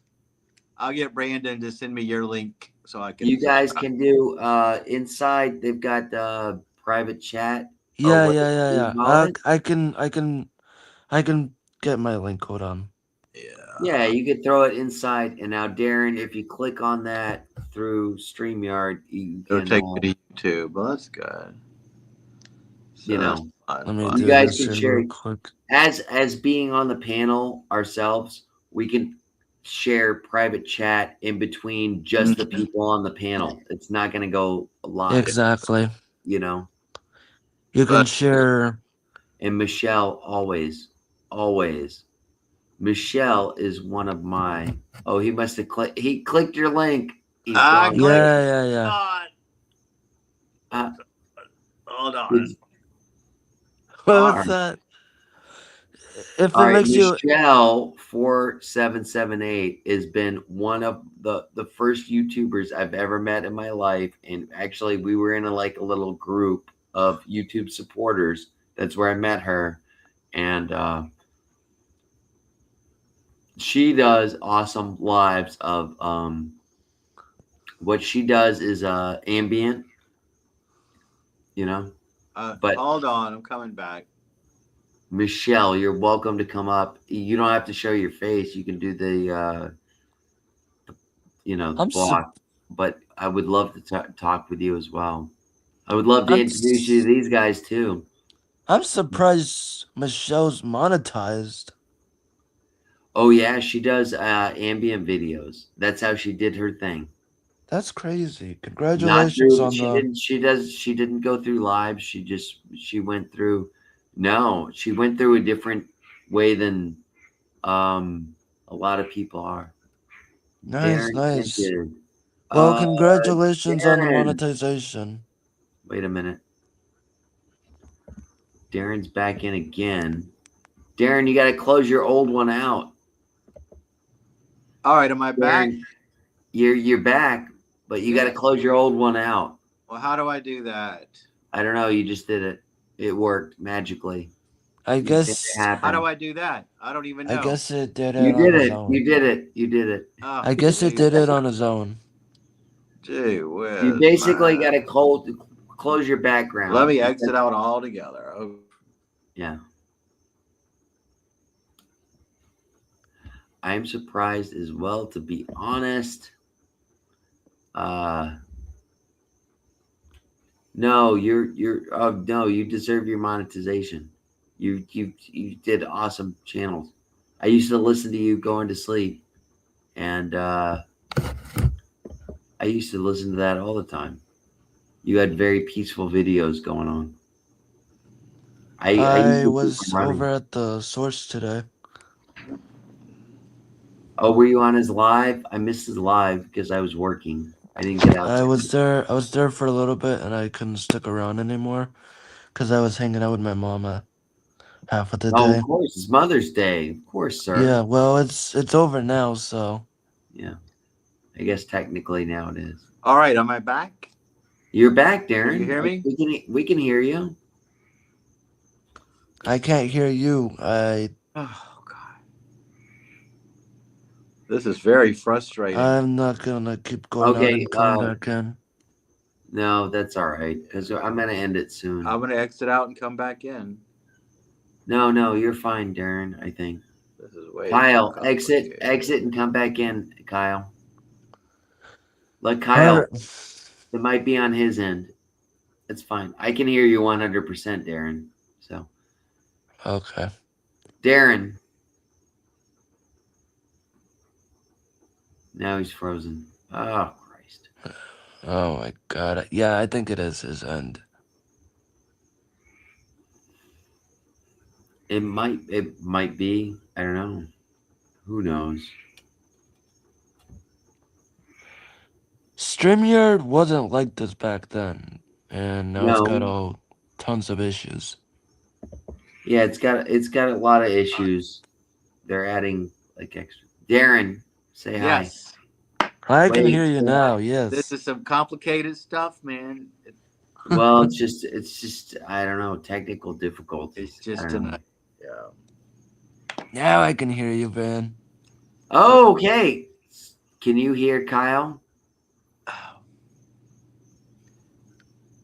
I'll get Brandon to send me your link so I can. you guys can do inside. They've got private chat. Yeah, what yeah. you call it? I can get my link. Hold on. Yeah, you could throw it inside. And now, Darren, if you click on that through StreamYard, you It'll can. take you to YouTube. Well, that's good. So You that's know. fun, Let me fun. do You guys this can here share- real quick. As being on the panel ourselves, we can share private chat in between just the people on the panel. It's not going to go live. Exactly. You know. You can But- share. And Michelle always. Michelle is one of my. Oh, he must have clicked. He clicked your link. He's I gone. clicked- Yeah. God. Uh, Hold on. What Alright. was that? If All it right, makes you Michelle 4778 has been one of the first YouTubers I've ever met in my life, and actually, we were in a little group of YouTube supporters. That's where I met her, and she does awesome lives of what she does is ambient, you know. But- Hold on, I'm coming back. Michelle, you're welcome to come up. You don't have to show your face. You can do the I'm block. But I would love to talk with you as well. I would love to I'm introduce you to these guys too. I'm surprised Michelle's monetized. Oh yeah, she does ambient videos. That's how she did her thing. That's crazy. Not Congratulations through, on the she didn't go through live. She went through. No, she went through a different way than a lot of people are. nice, Darren nice. Hinton. Well, congratulations on the Darren. monetization. Wait a minute. Darren's back in again. Darren, you got to close your old one out. All right, am I back? Darren, you're back, but you got to close your old one out. Well, how do I do that? I don't know. You just did it. It worked magically. I You guess made it happen. How do I do that? I don't even know. I guess it did it You on did its it. own. You did it. You did it. Oh, I guess it did it on its own. Gee whiz, You basically man. got to close your background. Let me exit out altogether. Oh, Yeah. I'm surprised as well, to be honest. No, you deserve your monetization. You did awesome channels. I used to listen to you going to sleep, and I used to listen to that all the time. You had very peaceful videos going on. I used I to was keep them running. over at the source today. Oh, were you on his live? I missed his live because I was working. I didn't get out. I was there for a little bit and I couldn't stick around anymore because I was hanging out with my mama. half of the Oh, day. of course, it's Mother's Day. Of course, sir. Yeah, well, it's over now, so Yeah. I guess technically now it is. All right, am I back? You're back, Darren. Can you hear me? We can hear you. I can't hear you. Oh God, this is very frustrating. I'm not gonna keep going out Okay, and coming back in. No, that's all right because I'm gonna end it soon. I'm gonna exit out and come back in. No, you're fine, Darren. I think. This is way Kyle, too exit complicated. and come back in, Kyle. Let Kyle. Alright. It might be on his end. It's fine. I can hear you 100%, Darren. So, Okay. Darren. Now he's frozen. Oh, Christ. Oh my god. Yeah, I think it is his end. It might be. I don't know. Who knows? StreamYard wasn't like this back then, and now it's got No. all tons of issues. Yeah, it's got a lot of issues. They're adding like extra. Darren, say hi. Yes, I can Wait, hear you say now. hi. Yes. this is some complicated stuff, man. Well, it's just I don't know, technical difficulties. It's just I don't know. tonight. Yeah. Now I can hear you, Van. Oh, okay. Can you hear Kyle?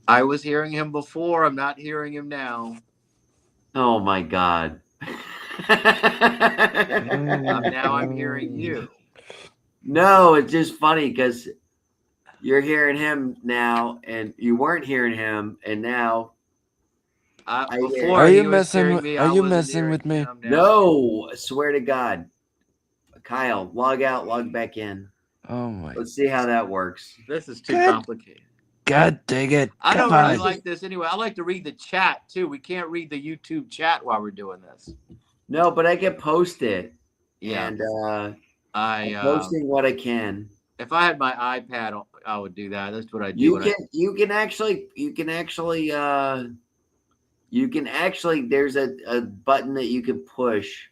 I was hearing him before. I'm not hearing him now. Oh my God. Now I'm hearing you. No, it's just funny because you're hearing him now, and you weren't hearing him, and now. Before Are he you was messing? hearing me, Are I you wasn't messing hearing with me? him. Now No, I swear to God. Kyle, log out, log back in. Oh my. Let's see how that works. this is too Good. complicated. God dang it! I Come don't really on. like this anyway. I like to read the chat too. We can't read the YouTube chat while we're doing this. No, but I can post it. Yeah. And I'm I posting what I can. if I had my iPad, I would do that. That's what I do. You when can actually there's a button that you can push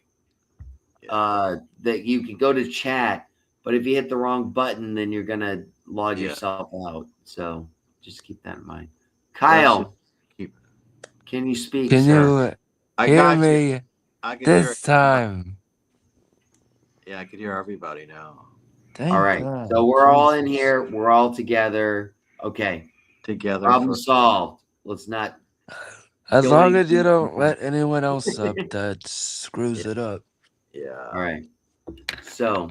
that you can go to chat, but if you hit the wrong button, then you're gonna log Yeah. yourself out. So just keep that in mind. Kyle, can you speak, Can sir? you I hear got you. me I can hear this time? Yeah, I can hear everybody now. Thank All right. God. So we're all in Jesus. here. We're all together. Okay. Together. Problem solved. Let's not. As kill long any as you don't people. let anyone else up that screws it up. Yeah. All right. So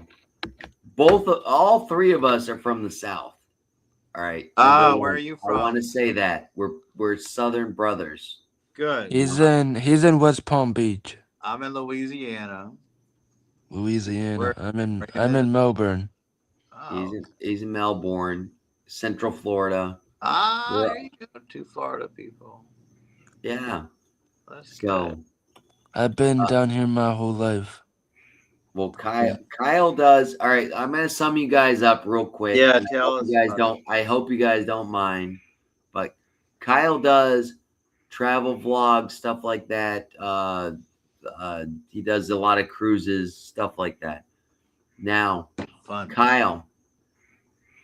all three of us are from the South. All right. Number Where one, are you I want from? to say that we're Southern brothers. Good. He's in West Palm Beach, I'm in Louisiana. Louisiana. Where- I'm in where you in? Melbourne. Oh. He's in Melbourne, Central Florida. There you go. Two Florida people. Yeah. Let's So, I've been down here my whole life. well, Kyle does. All right. I'm gonna sum you guys up real quick. Yeah, and tell us You guys about don't. I hope you guys don't mind, but Kyle does travel vlogs, stuff like that. He does a lot of cruises, stuff like that. Now, Fun. Kyle,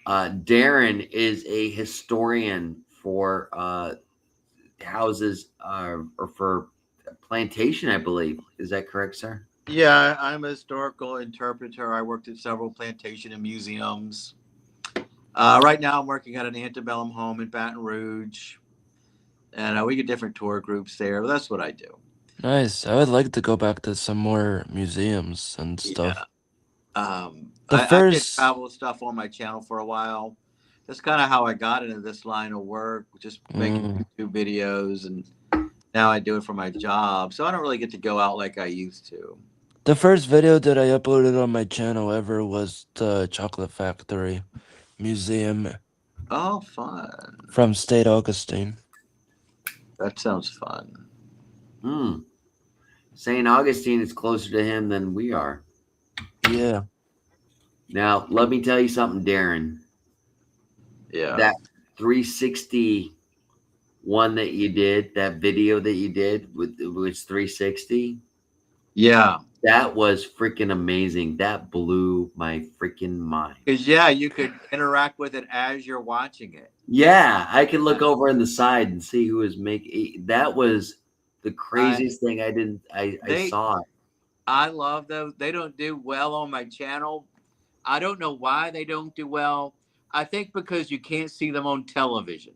Darren is a historian for houses or for plantation, I believe. Is that correct, sir? Yeah, I'm a historical interpreter. I worked at several plantation and museums. Right now, I'm working at an antebellum home in Baton Rouge, and we get different tour groups there. But that's what I do. Nice. I would like to go back to some more museums and stuff. Yeah. The I did first- travel stuff on my channel for a while. That's kind of how I got into this line of work, just making YouTube videos, and now I do it for my job. So I don't really get to go out like I used to. The first video that I uploaded on my channel ever was the Chocolate Factory Museum Oh, fun. from State Augustine. That sounds fun. St. Augustine is closer to him than we are. Yeah. Now, let me tell you something, Darren. Yeah. That 360 one that you did, that video that you did with it was 360. Yeah. That was freaking amazing. That blew my freaking mind. Because, yeah, you could interact with it as you're watching it. Yeah, I could look over on the side and see who was making. That was the craziest thing. I They- saw it. I love those. They don't do well on my channel. I don't know why they don't do well. I think because you can't see them on television.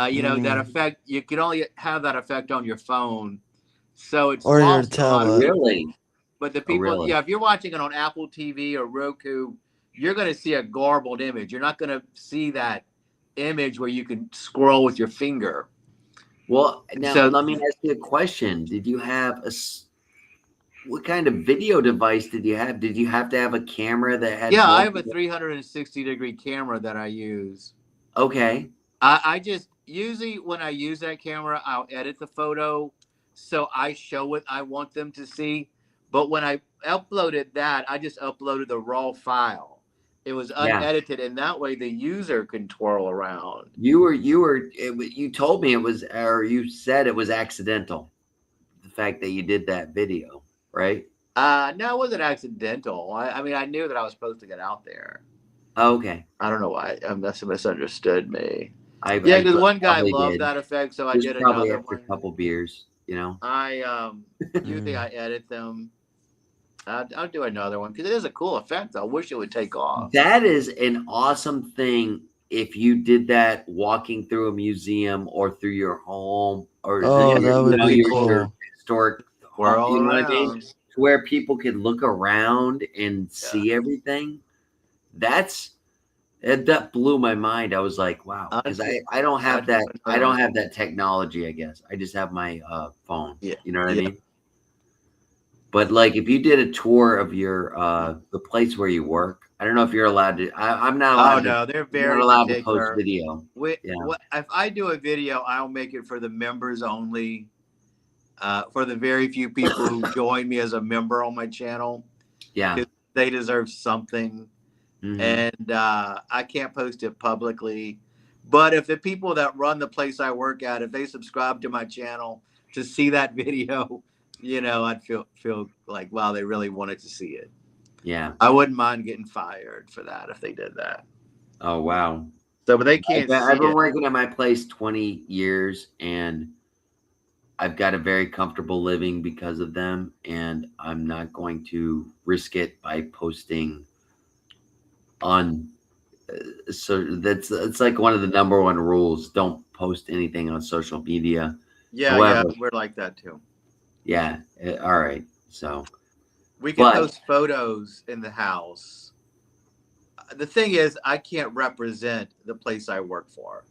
You know, that effect, you can only have that effect on your phone. So it's Or your lost a lot of tablet. people. Really? But the people, really? yeah, if you're watching it on Apple TV or Roku, you're going to see a garbled image. You're not going to see that image where you can scroll with your finger. Well, now So- let me ask you a question. Did you have what kind of video device did you have? Did you have to have a camera that had? Yeah, I have a multiple- 360-degree camera that I use. Okay. I just usually when I use that camera, I'll edit the photo so I show what I want them to see. But when I uploaded that, I just uploaded the raw file. It was Yeah. unedited, and that way the user can twirl around. You told me it was, or you said it was accidental. The fact that you did that video, right? No, it wasn't accidental. I mean, I knew that I was supposed to get out there. Okay. I don't know why. That must have misunderstood me. I Yeah, because one guy probably loved did. that effect, so I Just did probably another after one. a couple beers, you know. Usually I edit them. I'll do another one because it is a cool effect. I wish it would take off. That is an awesome thing if you did that walking through a museum or through your home or Oh, that would be your cool. historic Twirl you know what I mean? around. To where people could look around and see everything. That blew my mind. I was like, wow, because I don't have that. I don't have that technology. I guess I just have my phone. Yeah. You know what I Yeah. mean? But like, if you did a tour of your the place where you work, I don't know if you're allowed to. I'm not allowed. Oh no, they're I'm very not allowed to particular. post video. Yeah. If I do a video, I'll make it for the members only. For the very few people who join me as a member on my channel, Yeah. they deserve something. Mhm. And I can't post it publicly. But if the people that run the place I work at, if they subscribe to my channel to see that video, you know, I'd feel like, wow, they really wanted to see it. Yeah. I wouldn't mind getting fired for that if they did that. Oh wow. So, but they can't I've see been it. working at my place 20 years, and I've got a very comfortable living because of them, and I'm not going to risk it by posting on. So it's like one of the number one rules: don't post anything on social media. Yeah, However- we're like that too. Yeah. All right. So We can But- post photos in the house. The thing is, I can't represent the place I work for.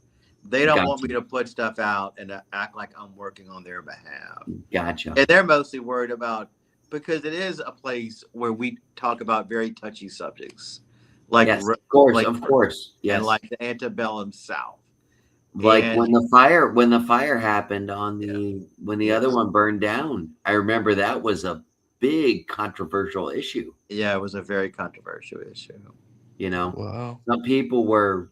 They don't want me to put stuff out and act like I'm working on their behalf. gotcha. And they're mostly worried about, because it is a place where we talk about very touchy subjects, like Yes, of course. Yes. and like the antebellum South. Like and- when the fire happened on when the other one burned down, I remember that was a big controversial issue. Yeah, it was a very controversial issue. You know, Wow. some people were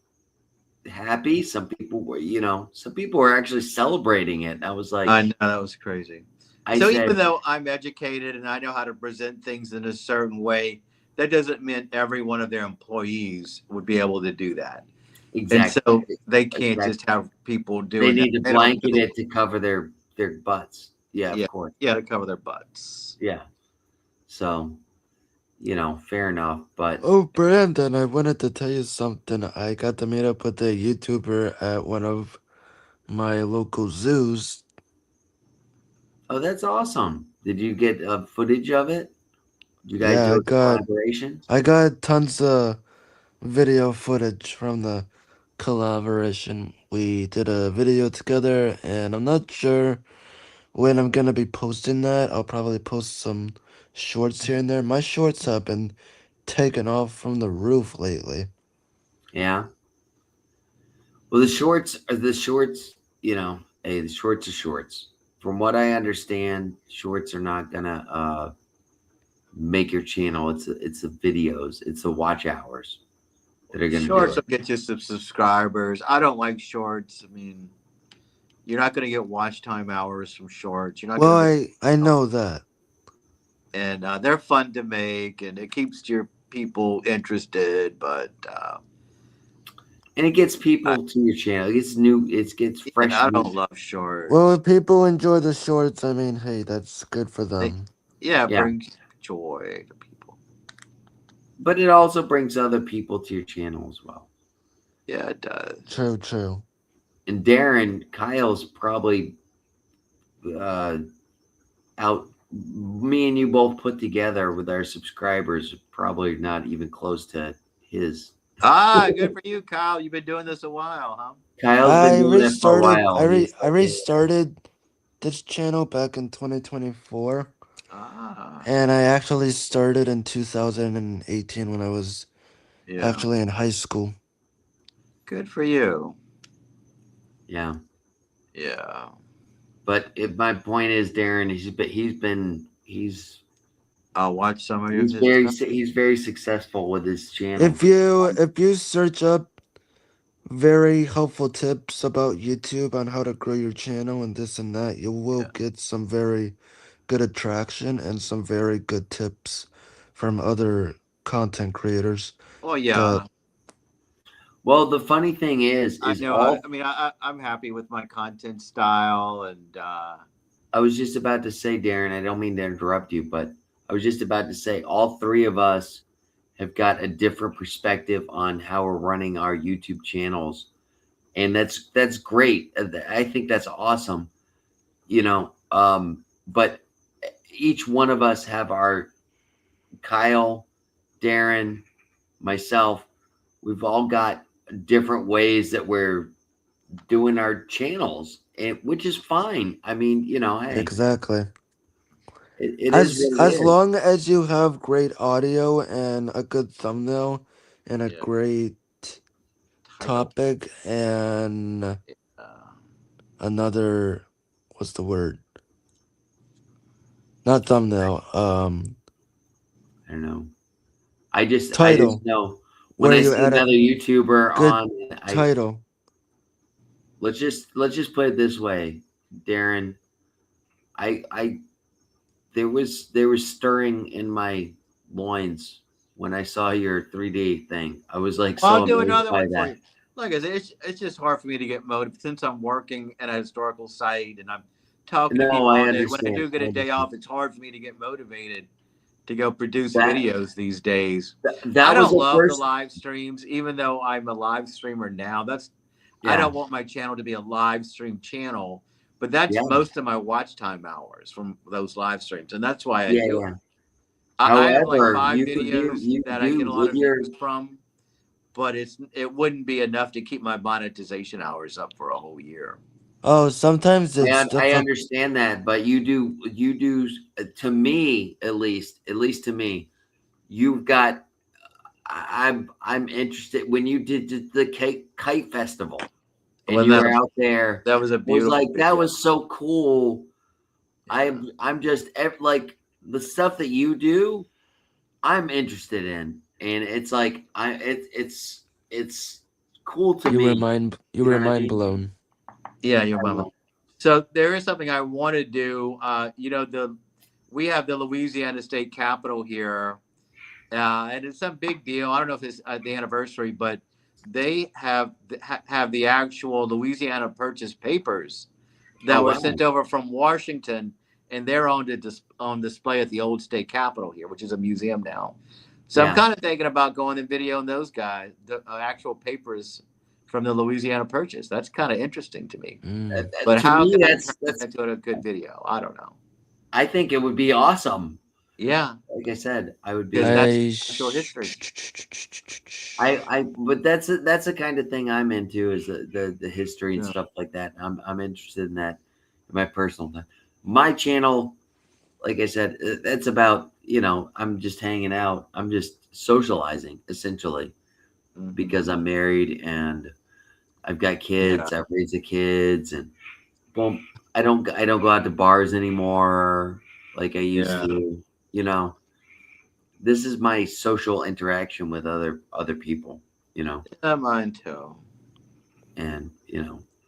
happy, some people were actually celebrating it. I was like, I know, that was crazy. I So said, even though I'm educated and I know how to present things in a certain way, that doesn't mean every one of their employees would be able to do that. exactly, And so they can't Exactly. just have people doing they need to that. They don't blanket do it to cover their butts. Yeah, of course. Yeah, to cover their butts. Yeah. So, fair enough. But Oh, Brandon, I wanted to tell you something. I got to meet up with a YouTuber at one of my local zoos. oh, that's awesome. Did you get footage of it? You guys Yeah, do I a got- collaboration? I got tons of video footage from the collaboration. We did a video together, and I'm not sure when I'm gonna be posting that. I'll probably post some shorts here and there. My shorts have been taken off from the roof lately. Yeah. Well, the shorts, hey, the shorts are shorts. From what I understand, shorts are not gonna make your channel. It's the videos, it's the watch hours that are gonna Shorts do will get you some subscribers. I don't like shorts. I mean, You're not going to get watch time hours from shorts. You're not Well, going to. I know that. And they're fun to make, and it keeps your people interested. But And it gets people to your channel. It gets new. It gets fresh. I new- don't love shorts. Well, if people enjoy the shorts, I mean, hey, that's good for them. Yeah, it Yeah. brings joy to people. But it also brings other people to your channel as well. Yeah, it does. True, true. And Darren, Kyle's probably out. Me and you both put together with our subscribers, probably not even close to his. Good for you, Kyle. You've been doing this a while, huh? Kyle's I been doing it for a restarted. while. I restarted this channel back in 2024, and I actually started in 2018 when I was Yeah. actually in high school. Good for you. Yeah. Yeah. But my point is, Darren, I'll watch some of your. he's very successful with his channel. If you search up very helpful tips about YouTube on how to grow your channel and this and that, you will get some very good attraction and some very good tips from other content creators. Oh yeah. Well, the funny thing is I know. all, I mean, I'm happy with my content style, and I was just about to say, Darren, I don't mean to interrupt you, but I was just about to say all three of us have got a different perspective on how we're running our YouTube channels. And that's great. I think that's awesome. But each one of us have our Kyle, Darren, myself, we've all got different ways that we're doing our channels, which is fine. I mean, hey, Exactly. it As is what it as is. long as you have great audio and a good thumbnail and a great topic and another, what's the word? Not thumbnail. I don't know. I just Title. know when Where I you see add a another YouTuber good on, title. let's just put it this way, Darren. There was stirring in my loins when I saw your 3D thing. I was like, Well, so I'll do amazed another by one for that. you. Like I said, it's just hard for me to get motivated since I'm working at a historical site and I'm talking to No, people I all day. When I understand. do get I a day understand. off, it's hard for me to get motivated to go produce That- videos these days. That I was don't the love first. the live streams, even though I'm a live streamer now. I Yeah. don't want my channel to be a live stream channel, but that's Yeah. most of my watch time hours from those live streams, and that's why I Yeah, do yeah. it. I have like However, 5 you could videos do that I get a lot with of your. views from, but it wouldn't be enough to keep my monetization hours up for a whole year. Oh, sometimes it's I difficult. understand that, but you do to me at least to me, you've got. I'm interested when you did the kite festival, and Wasn't you that were a- out there. That was a Was beautiful. like that video. was so cool. Yeah. I'm just like the stuff that you do. I'm interested in, and it's like it's cool to You me. were mind You know what I mind mean? blown. Yeah, your mama. So there is something I want to do. We have the Louisiana State Capitol here, and it's some big deal. I don't know if it's the anniversary, but they have the actual Louisiana Purchase papers that Oh, were wow. sent over from Washington, and they're on display at the old state capitol here, which is a museum now. So Yeah. I'm kind of thinking about going and videoing those guys, the actual papers from the Louisiana Purchase. That's kind of interesting to me. Mm. But To how me, can I that's turn that into a good video? I don't know. I think it would be awesome. Yeah, Like I said, I would be. Because that's I actual history. But that's the kind of thing I'm into is the history and Yeah. stuff like that. I'm interested in that. In my personal time. My channel, like I said, that's about I'm just hanging out. I'm just socializing essentially because I'm married and I've got kids. I've raised the kids, and well, I don't go out to bars anymore like I used Yeah. to. This is my social interaction with other people. Yeah, mine too. And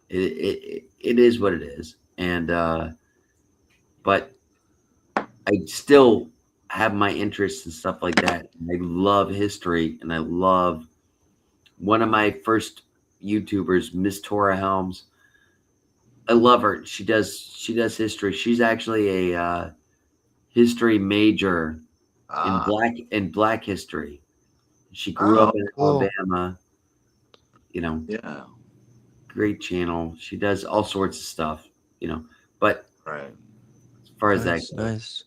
it is what it is, and but I still have my interests and stuff like that. I love history, and I love one of my first YouTubers, Miss Tora Helms. I love her. She does history. She's actually a history major in black history. She grew up Oh, in Cool. Alabama. You know, yeah. great channel. She does all sorts of stuff. You know, but Right. as far as that Nice, goes, nice.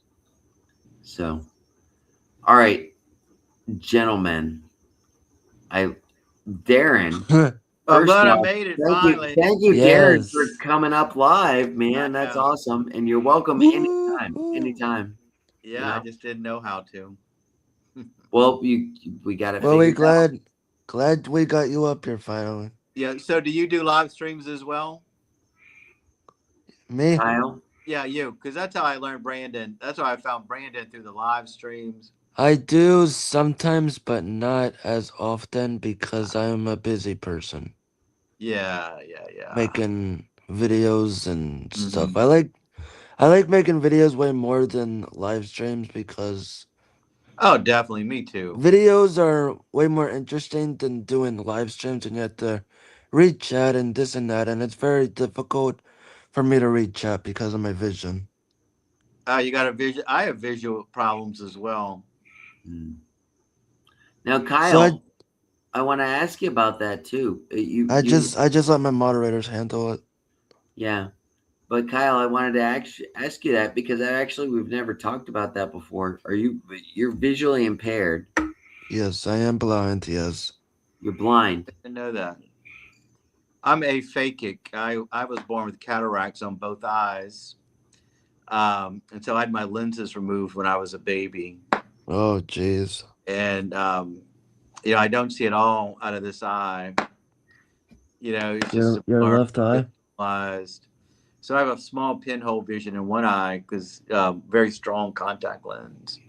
so all right, gentlemen. Darren. I'm First glad I off, made it finally. thank you, Darren, for Yes. coming up live, man. That's Wow. awesome, and you're welcome Woo, anytime. woo. Anytime. Yeah, You I know? just didn't know how to. Well, we got it Well, we figured out. glad we got you up here finally. Yeah. So, do you do live streams as well? Me, Kyle. Yeah, you. Because that's how I learned Brandon. That's how I found Brandon through the live streams. I do sometimes, but not as often because I am a busy person Yeah. making videos and stuff. Mhm. I like making videos way more than live streams because Oh, definitely. Me too. videos are way more interesting than doing live streams, and you have to read chat and this and that, and it's very difficult for me to read chat because of my vision. You got a vision. I have visual problems as well. Hmm. Now, So Kyle, I want to ask you about that too. I just let my moderators handle it. Yeah, but Kyle, I wanted to ask you that because we've never talked about that before. You're visually impaired? Yes, I am blind. Yes. You're blind. I didn't know that. I'm aphakic. I was born with cataracts on both eyes. And so I had my lenses removed when I was a baby. Oh, jeez. And, I don't see at all out of this eye. It's just a Your blur, left eye. visualized. So I have a small pinhole vision in one eye because very strong contact lens.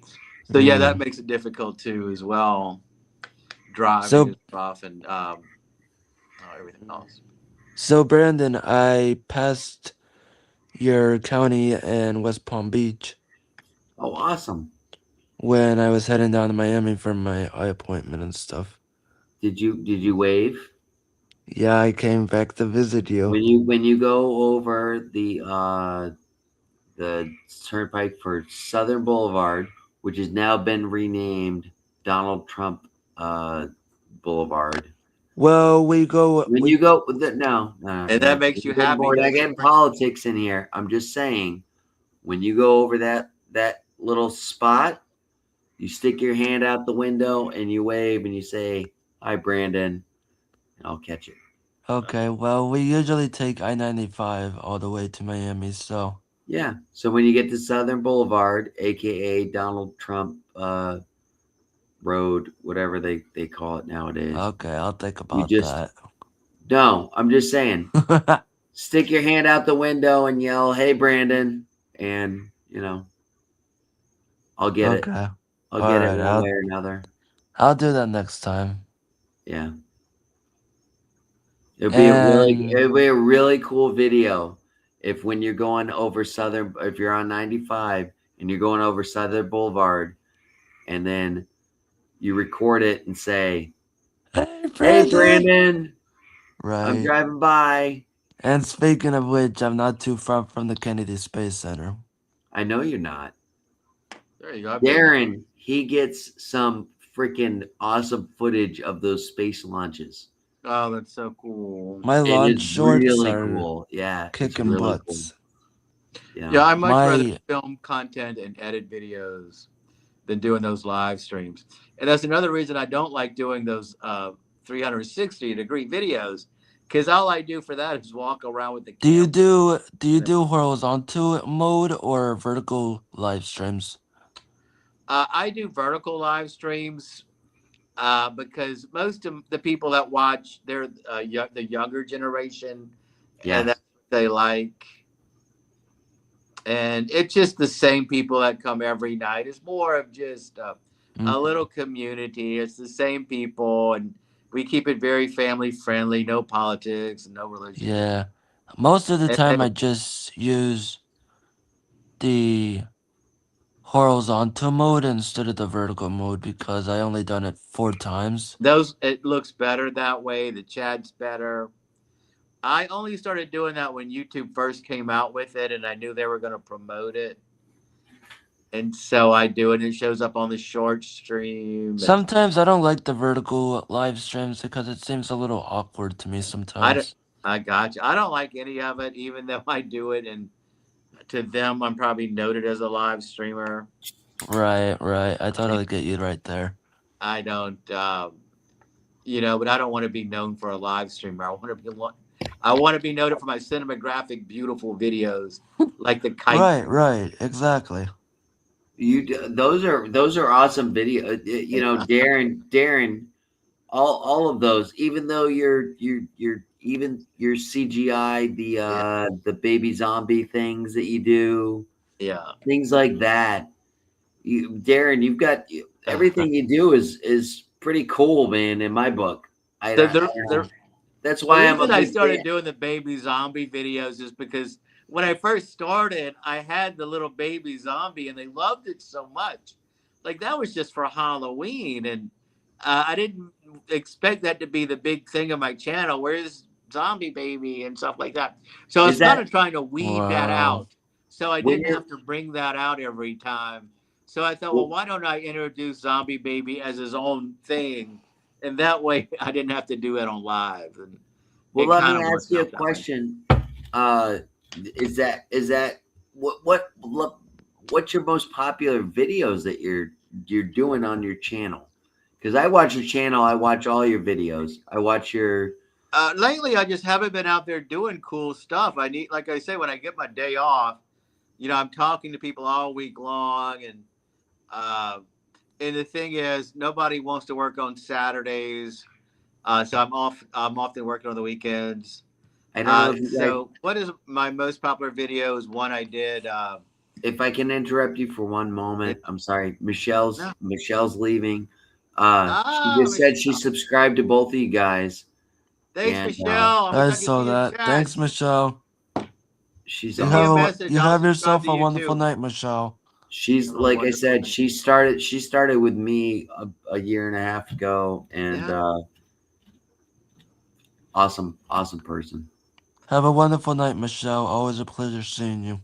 So yeah, that makes it difficult too as well. Driving So and stuff and everything else. so Brandon, I passed your county in West Palm Beach Oh, awesome. when I was heading down to Miami for my eye appointment and stuff. Did you wave? Yeah, I came back to visit you. When you go over the turnpike for Southern Boulevard, which has now been renamed Donald Trump Boulevard. Well, we go. When We you go no, And that makes you happy, We're not doesn't getting it? politics in here. I'm just saying, when you go over that little spot, you stick your hand out the window and you wave and you say, "Hi, Brandon," and I'll catch it. okay. Well, we usually take I-95 all the way to Miami, so Yeah. So when you get to Southern Boulevard, aka Donald Trump Road, whatever they call it nowadays. okay, I'll think You about just that. no. I'm just saying. Stick your hand out the window and yell, "Hey, Brandon," and I'll get it. Okay, I'll get it alright. one way or another. I'll do that next time. Yeah. It'd And be a really cool video if when you're going over Southern, if you're on 95 and you're going over Southern Boulevard, and then you record it and say, hey, "Hey, Brandon. Brandon, I'm Right. driving by." And speaking of which, I'm not too far from the Kennedy Space Center. I know you're not. There you go. I've been- Darren, he gets some freaking awesome footage of those space launches. Oh, that's so cool. My It launch is shorts really are cool. Yeah, it's kicking really butts. cool. Yeah. Yeah, I much rather My film content and edit videos than doing those live streams. And that's another reason I don't like doing those 360-degree videos, because all I do for that is walk around with the do you camera. do horizontal mode or vertical live streams? I do vertical live streams because most of the people that watch, they're the younger generation, Yeah. and that's what they like. And it's just the same people that come every night. It's more of just a little community. It's the same people, and we keep it very family friendly. No politics, no religion. Yeah. Most of the And time, I just use the horizontal mode instead of the vertical mode because I only done it 4 times. it looks better that way. The chat's better. I only started doing that when YouTube first came out with it, and I knew they were going to promote it. And so I do it, and it shows up on the short stream. Sometimes I don't like the vertical live streams because it seems a little awkward to me sometimes. I got you. I don't like any of it, even though I do it, and to them, I'm probably noted as a live streamer. Right. I totally get you right there. I don't, but I don't want to be known for a live streamer. I want to be noted for my cinematographic, beautiful videos, like the kite. Right, exactly. Those are awesome video. Darren, all of those. Even though you're even your CGI, the baby zombie things that you do, Yeah. things like that. Darren, you've got everything you do is pretty cool, man. In my book, that's why I started doing the baby zombie videos is because when I first started, I had the little baby zombie, and they loved it so much. Like that was just for Halloween, and I didn't expect that to be the big thing on my channel. Where's zombie baby and stuff like that? So I was kind of trying to weed that out, so I didn't have to bring that out every time. So I thought, well, why don't I introduce zombie baby as his own thing, and that way I didn't have to do it on live. And well, let me ask you a question. Is that what's your most popular videos that you're doing on your channel? Because I watch your channel, I watch all your videos. I watch your. Lately, I just haven't been out there doing cool stuff. Like I say, when I get my day off, I'm talking to people all week long, and the thing is, nobody wants to work on Saturdays, so I'm often working on the weekends. I don't know. So, what is my most popular video? Is one I did. If I can interrupt you for one moment, I'm sorry. Michelle's leaving. She just said she subscribed to both of you guys. Thanks, Michelle. I saw that. Thanks, Michelle. You have yourself a wonderful night, Michelle. She's like I said, she started with me a year and a half ago, and awesome person. Have a wonderful night, Michelle. Always a pleasure seeing you.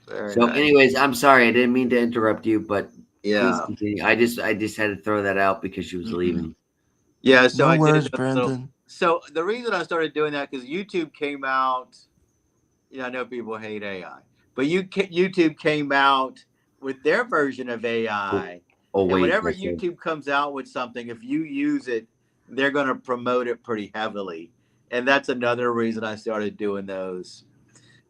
So, anyways, I'm sorry. I didn't mean to interrupt you, but yeah, please continue. I just had to throw that out because she was leaving. Yeah, so no worries, Brandon. So the reason I started doing that because YouTube came out. I know people hate AI, but YouTube came out with their version of AI. And whenever YouTube comes out with something, if you use it, they're going to promote it pretty heavily, and that's another reason I started doing those.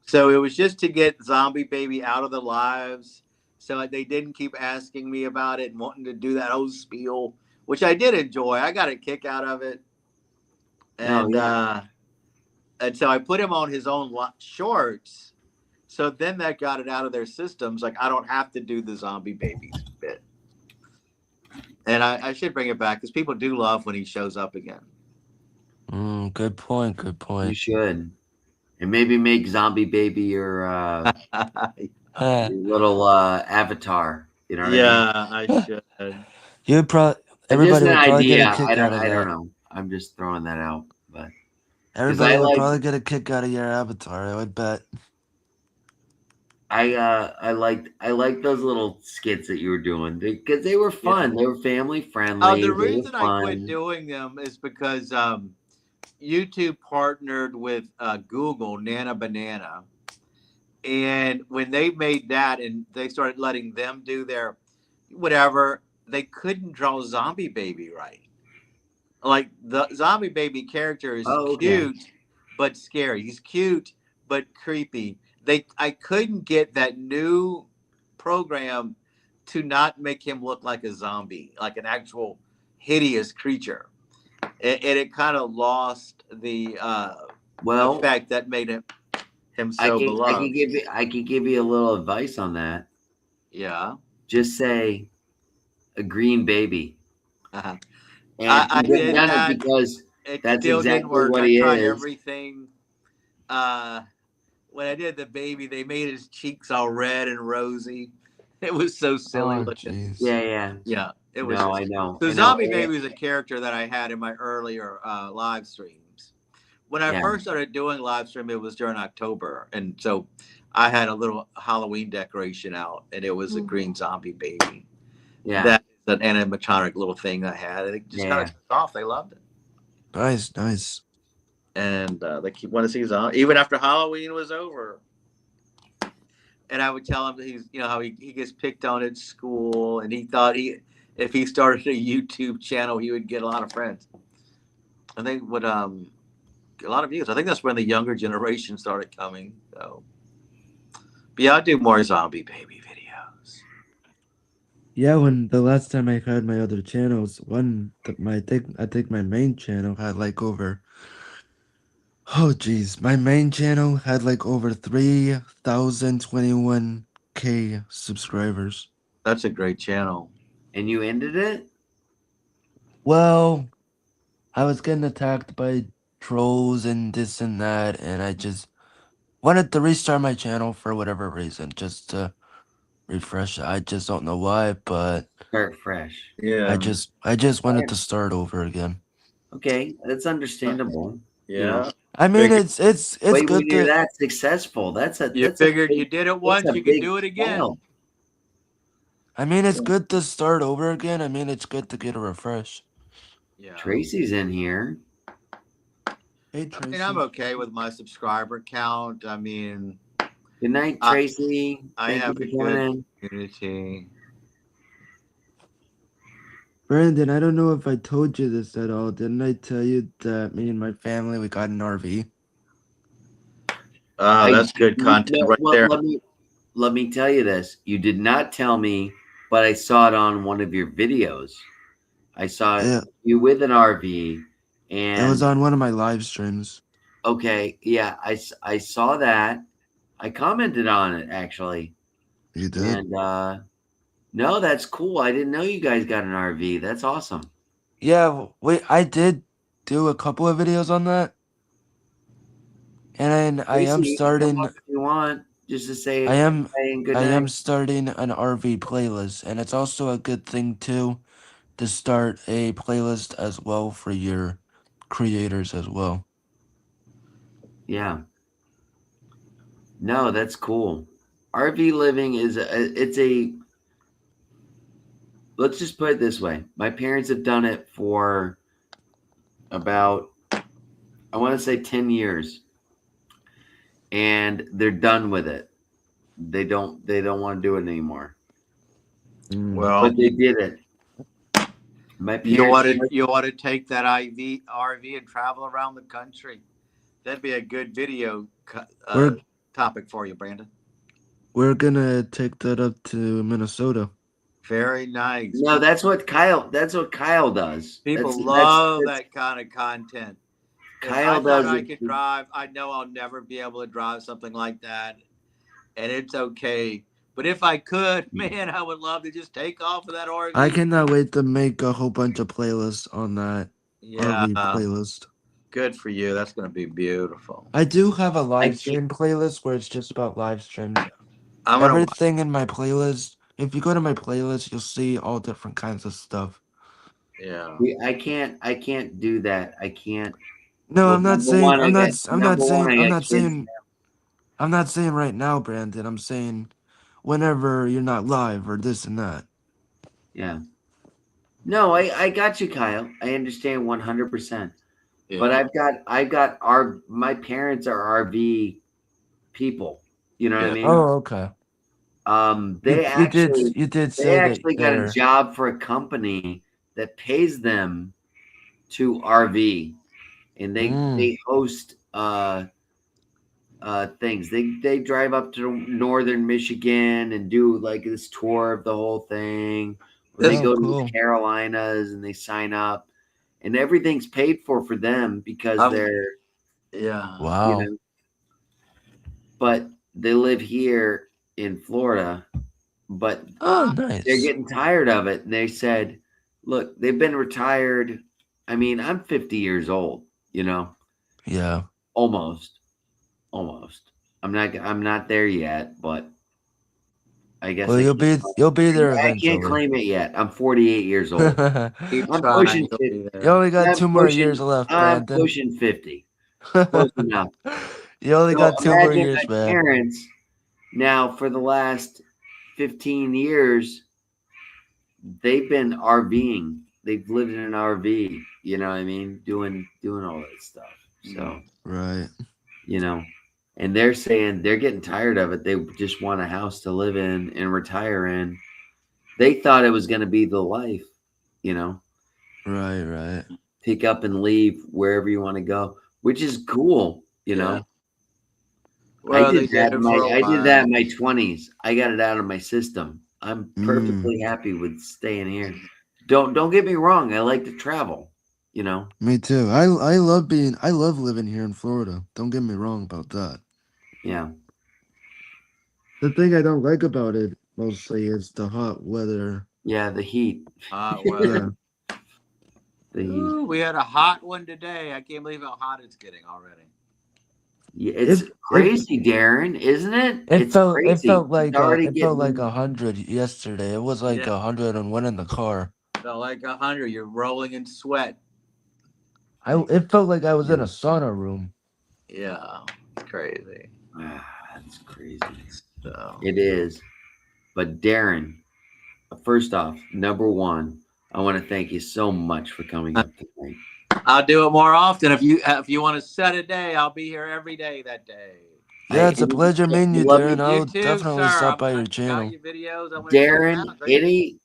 So it was just to get Zombie Baby out of the lives, so they didn't keep asking me about it and wanting to do that whole spiel, which I did enjoy. I got a kick out of it, and and so I put him on his own shorts. So then that got it out of their systems. Like I don't have to do the Zombie Baby bit, and I should bring it back because people do love when he shows up again. Good point. You should. And maybe make Zombie Baby your little avatar. You know what I mean? I should. You'd everybody would probably idea. get a kick out of that. I don't know. I'm just throwing that out. But everybody would probably get a kick out of your avatar, I would bet. I like those little skits that you were doing because they were fun. Yeah. They were family friendly. The reason I quit doing them is because YouTube partnered with Google, Nana Banana. And when they made that and they started letting them do their whatever, they couldn't draw Zombie Baby right. Like the Zombie Baby character is cute, but scary. He's cute, but creepy. I couldn't get that new program to not make him look like a zombie, like an actual hideous creature. And it kind of lost the effect that made him so beloved. I could give you a little advice on that. Yeah. Just say a green baby. Uh-huh. And I did that because It That's still didn't exactly work. what I he tried is. everything. When I did the baby, they made his cheeks all red and rosy. It was so silly Oh, looking. jeez. Yeah. Yeah, it was. No, I know. So I know. Zombie Baby is a character that I had in my earlier live streams. When I Yeah. first started doing live stream, it was during October, and so I had a little Halloween decoration out, and it was a green zombie baby. Yeah. That is an animatronic little thing I had, and it just kind of took off. They loved it, Nice. and they keep wanting to see zombie even after Halloween was over. And I would tell him that he's, how he gets picked on at school, and he thought if he started a YouTube channel, he would get a lot of friends. And they would a lot of views. I think that's when the younger generation started coming. So, but yeah, I'll do more Zombie Baby videos. Yeah, when the last time I had my other channels, I think my main channel had like over. Oh jeez, my main channel had like over 3,021K subscribers. That's a great channel. And you ended it? Well, I was getting attacked by trolls and this and that, and I just wanted to restart my channel for whatever reason, just to refresh it. I just don't know why, but Start fresh. Yeah. I just wanted to start over again. Okay, that's understandable. Yeah. I mean, Figured- it's Wait, good when you're to. that successful, that's a. You that's a figured big- you did it that's once, a you can big do it again. fail. I mean, it's good to start over again. I mean, it's good to get a refresh. Yeah. Tracy's in here. Hey, I Tracy. mean, I'm okay with my subscriber count. I mean, Good night, I- Tracy. I Thank have you a for coming good in. community. Brandon, I don't know if I told you this at all. Didn't I tell you that me and my family we got an RV? That's good content No, right well, there. Let me tell you this. You did not tell me, but I saw it on one of your videos. I saw Yeah. you with an RV, It and was on one of my live streams. okay, yeah, I saw that. I commented on it actually, You did? and no, that's cool. I didn't know you guys got an RV. That's awesome. Yeah, wait, I did do a couple of videos on that. And I am Tracy, you can come starting up if you want just to say I am hey and good I night. am starting an RV playlist, and it's also a good thing too to start a playlist as well for your creators as well. Yeah. No, that's cool. RV living is it's a let's just put it this way. My parents have done it for about I want to say 10 years. And they're done with it. They don't want to do it anymore. Well, But they did it. My you parents ought to take that RV and travel around the country. That'd be a good video We're topic for you, Brandon. we're gonna take that up to Minnesota. Very nice. No, that's what Kyle does. People That's- love that's- that kind of content. If Kyle I thought does I it. could drive, I know I'll never be able to drive something like that. And it's okay. But if I could, man, I would love to just take off of that RV. I cannot wait to make a whole bunch of playlists on that Yeah, RV playlist. good for you. That's going to be beautiful. I do have a live can't- stream playlist where it's just about live streams. I'm gonna, Everything in my playlist. If you go to my playlist, you'll see all different kinds of stuff. yeah. I can't do that. I can't. No, Well, I'm not number saying. one, I'm I not. got- I'm not number one, saying. I I'm got not kids saying. I'm not saying right now, Brandon. I'm saying whenever you're not live or this and that. Yeah. No, I got you, Kyle. I understand 100%. Yeah. But my parents are RV people. You know what I Yeah. mean? Oh, okay. They You did they say actually that got they're. a job for a company that pays them to RV, and they host things. They drive up to northern Michigan and do like this tour of the whole thing. Or they Oh, go to cool. the Carolinas and they sign up, and everything's paid for them because they're Yeah. Wow. you know. But they live here in Florida, but Oh, nice. they're getting tired of it. And they said, look, they've been retired I mean, I'm 50 years old, Yeah. almost. I'm not there yet, but I guess Well, I you'll be there I can't eventually. claim it yet. I'm 48 years old. Keep I'm trying. pushing You'll 50. be You there. only got I'm 2 more pushing, years left, I'm Brandon. pushing 50. Close enough. You only So got 2 more imagine years, my man. parents now for the last 15 years, they've been RVing. They've lived in an RV, you know what I mean? Doing all that stuff. So, Right. and they're saying they're getting tired of it. They just want a house to live in and retire in. They thought it was going to be the life, Right. pick up and leave wherever you want to go, which is cool, Yeah. Well, they did it for a I did that while. in my 20s. I got it out of my system. I'm Mm. perfectly happy with staying here. Don't get me wrong. I like to travel, Me too. I love living here in Florida. Don't get me wrong about that. Yeah. The thing I don't like about it mostly is the hot weather. Yeah, the heat. Hot weather. Yeah. The heat. Ooh, we had a hot one today. I can't believe how hot it's getting already. Yeah, it's crazy, Darren, isn't it? It felt like It's already it felt like getting- 100 yesterday. It was like 101 in the car. Felt like 100. You're rolling in sweat. It felt like I was in a sauna room. Yeah, it's crazy. That's crazy. So It is. But Darren, first off, number one, I want to thank you so much for coming up tonight. I'll do it more often. If you want to set a day, I'll be here every day that day. Yeah, it's a pleasure meeting you, love Darren. you. I'll You too, definitely sir. stop by your Got channel. your videos. I want to check them Darren, out. Great.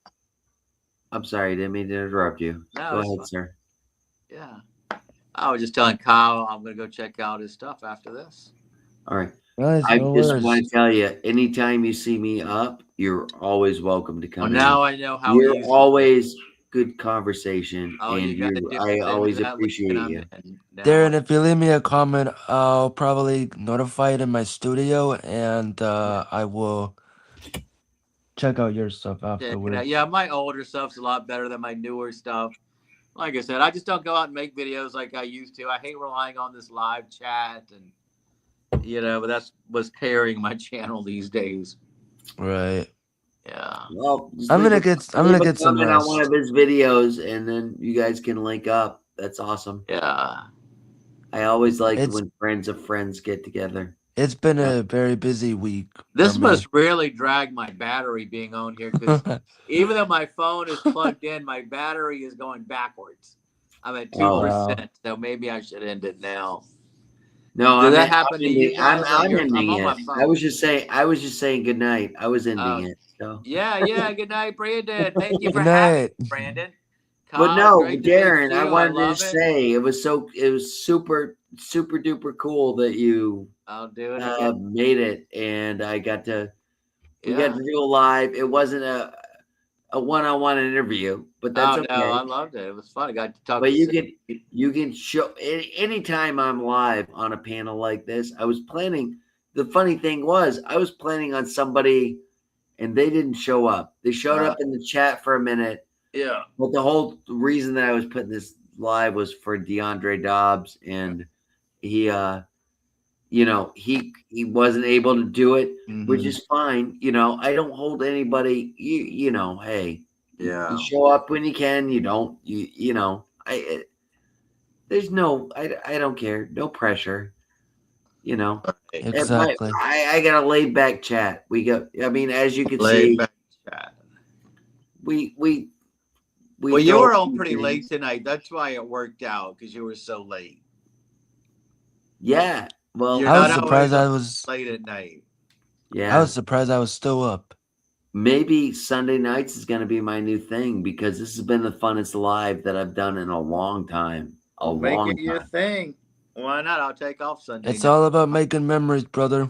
I'm sorry, I didn't mean to interrupt you. No, Go it's ahead, fine. sir. Yeah. I was just telling Kyle I'm going to go check out his stuff after this. All right. Nice, I no just worries. want to tell you, anytime you see me up, you're always welcome to come Well, in. now I know how You're easy. always good conversation, Oh, and you got to dip I into always that link appreciate and I'm you. in now. Darren, if you leave me a comment, I'll probably notify it in my studio, and I will check out your stuff afterwards. Yeah, my older stuff's a lot better than my newer stuff. Like I said, I just don't go out and make videos like I used to. I hate relying on this live chat and but that's what's carrying my channel these days. Right. Yeah. Well, I'm gonna get some comment on one rest. of his videos, and then you guys can link up. That's awesome. Yeah. I always like when friends of friends get together. It's been a very busy week. This for me. must really drag my battery being on here because even though my phone is plugged in, my battery is going backwards. I'm at 2%, so maybe I should end it now. No, Did that happen to you guys? I'm ending on my it. phone. I was just saying good night. I was ending it. So Yeah. Good night, Brandon. Thank you for Good having night. me, Brandon. But Kyle, no, great to Darren, meet I you. wanted love to it. say it was super duper cool that you I'll do it again. made it, and we got to do a live. It wasn't a one-on-one interview, but that's okay. No, I loved it. It was fun. I got to talk. But to you can show anytime I'm live on a panel like this. I was planning. The funny thing was, I was planning on somebody, and they didn't show up. They showed up in the chat for a minute. Yeah. But the whole reason that I was putting this live was for DeAndre Dobbs, and he he wasn't able to do it, which is fine. I don't hold anybody. Hey, you show up when you can. You don't. There's no. I don't care. No pressure. Exactly. I got a laid back chat. We got. I mean, as you can laid see, back chat. We Well, you were on pretty late tonight. That's why it worked out because you were so late. Yeah. Well, I was surprised I was late at night. Yeah. I was surprised I was still up. Maybe Sunday nights is going to be my new thing because this has been the funnest live that I've done in a long time. Make it your thing. Why not? I'll take off Sunday. It's all about making memories, brother.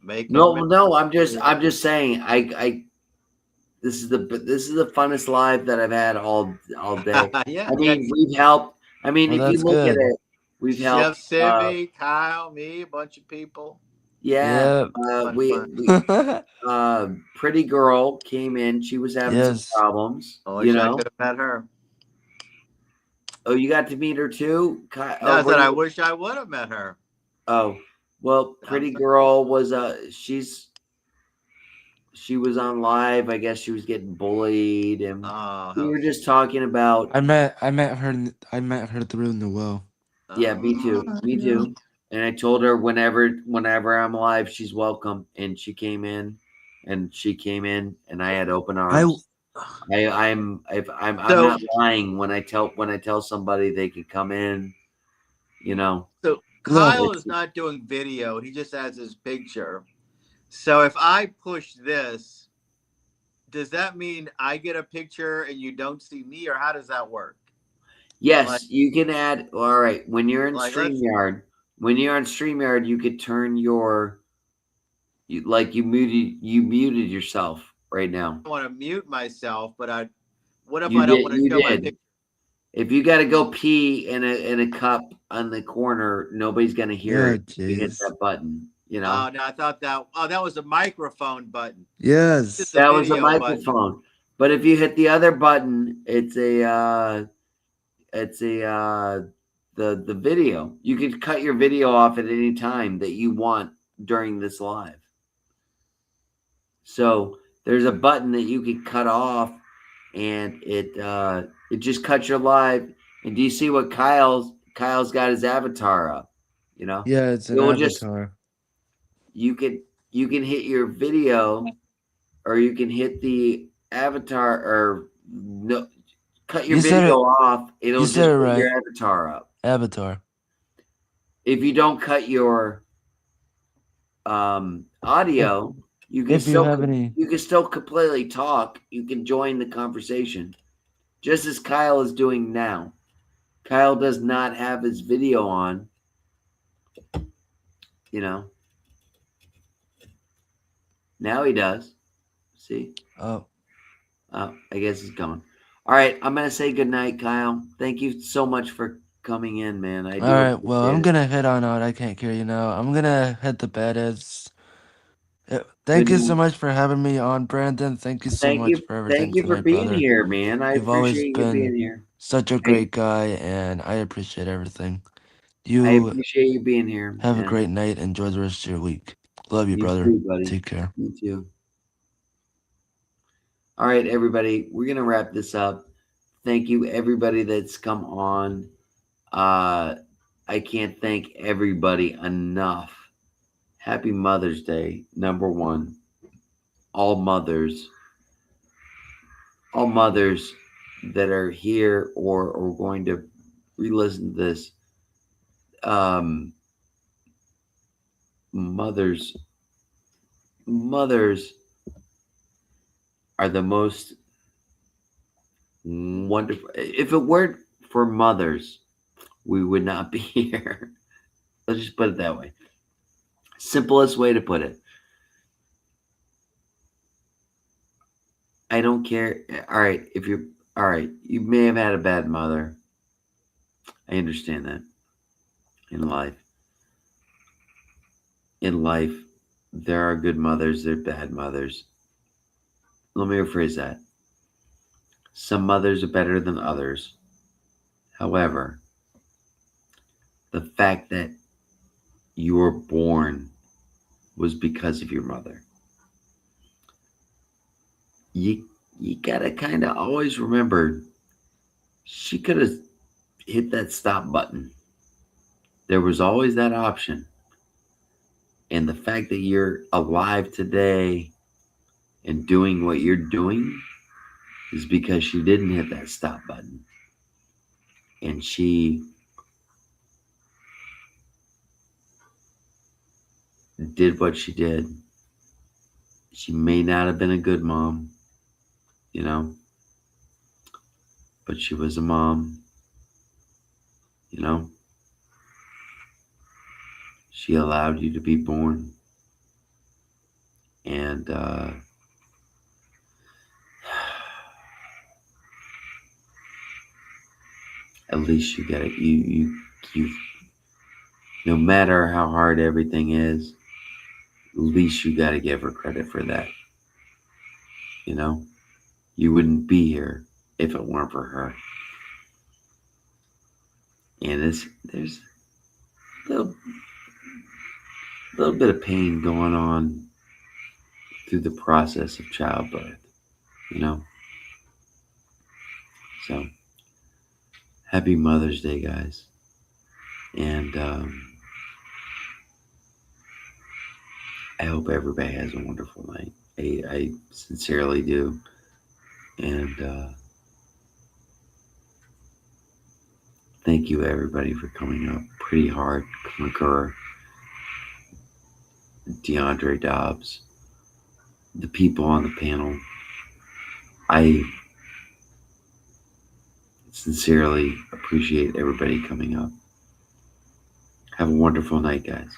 No. I'm just saying. This is the funnest live that I've had all day. Yeah. I mean, we've helped. I mean, Well, if you that's look at good. it, we've helped. Chef Sivvy, Kyle, me, a bunch of people. Yeah. Yep. Pretty Girl came in. She was having some problems. I wish I could have met her. Oh, you got to meet her too? No, I were said I you- wish I would have met her. Oh, well, Pretty Girl was she was on live. I guess she was getting bullied, and Oh, we how- were just talking about. I met her through Noel. Yeah, me too. Me too. And I told her whenever I'm live, she's welcome. And she came in, and I had open arms. I'm So- not lying when I tell somebody they could come in. You know, So Look. Kyle is not doing video. He just has his picture. So if I push this, does that mean I get a picture and you don't see me, or how does that work? yes, Like- you can add. All right, when you're in Like, let's- StreamYard, you could turn you muted yourself right now. I want to mute myself, but what if You I don't did- want to you show my did. picture? If you got to go pee in a cup on the corner, nobody's gonna hear Yeah, it. You hit jeez. that button. You know, Oh no, I thought that was a microphone button. Yes. Just that was a video button. microphone. But if you hit the other button, it's the video. You could cut your video off at any time that you want during this live. So there's a button that you could cut off, and it just cuts your live. And do you see what Kyle's got his avatar up? You know, Yeah, it's an You'll just- avatar. you can hit your video, or you can hit the avatar, or no, cut your You said video off. It'll you just said it put right. your avatar up. Avatar. If you don't cut your audio, you can If you have any, you can still completely talk. You can join the conversation, just as Kyle is doing now. Kyle does not have his video on. You know. Now he does. See? oh, I guess he's gone. All right, I'm gonna say goodnight, Kyle. Thank you so much for coming in, man. I do. all right. Well, I'm appreciate it. gonna head on out. I can't carry you now. I'm gonna head to bed. Thank Good you so night. much for having me on, Brandon. Thank you so Thank much you. for everything Thank you for tonight, being brother. here, man. I You've always appreciate you been being here. Such a great guy, and I appreciate everything. I You appreciate you being here. have a man. great night. Enjoy the rest of your week. Love you, You brother. too, buddy. Take care. You too. All right, everybody, we're gonna wrap this up. Thank you, everybody that's come on. I can't thank everybody enough. Happy Mother's Day, number one. All mothers that are here or going to re-listen to this. Mothers are the most wonderful. If it weren't for mothers, we would not be here. Let's just put it that way. Simplest way to put it. I don't care. All right, you may have had a bad mother. I understand that. In life, there are good mothers, there are bad mothers. Let me rephrase that. Some mothers are better than others. However, the fact that you were born was because of your mother. You gotta kind of always remember she could have hit that stop button. There was always that option. And the fact that you're alive today and doing what you're doing is because she didn't hit that stop button. And she did what she did. She may not have been a good mom, you know, but she was a mom, you know. She allowed you to be born. And at least you got it. You no matter how hard everything is, at least you got to give her credit for that. You know, you wouldn't be here if it weren't for her. And there's a little bit of pain going on through the process of childbirth, you know? So, happy Mother's Day, guys. And I hope everybody has a wonderful night. I sincerely do. And thank you, everybody, for coming up. Pretty Hard, Concur, DeAndre Dobbs, the people on the panel. I sincerely appreciate everybody coming up. Have a wonderful night, guys.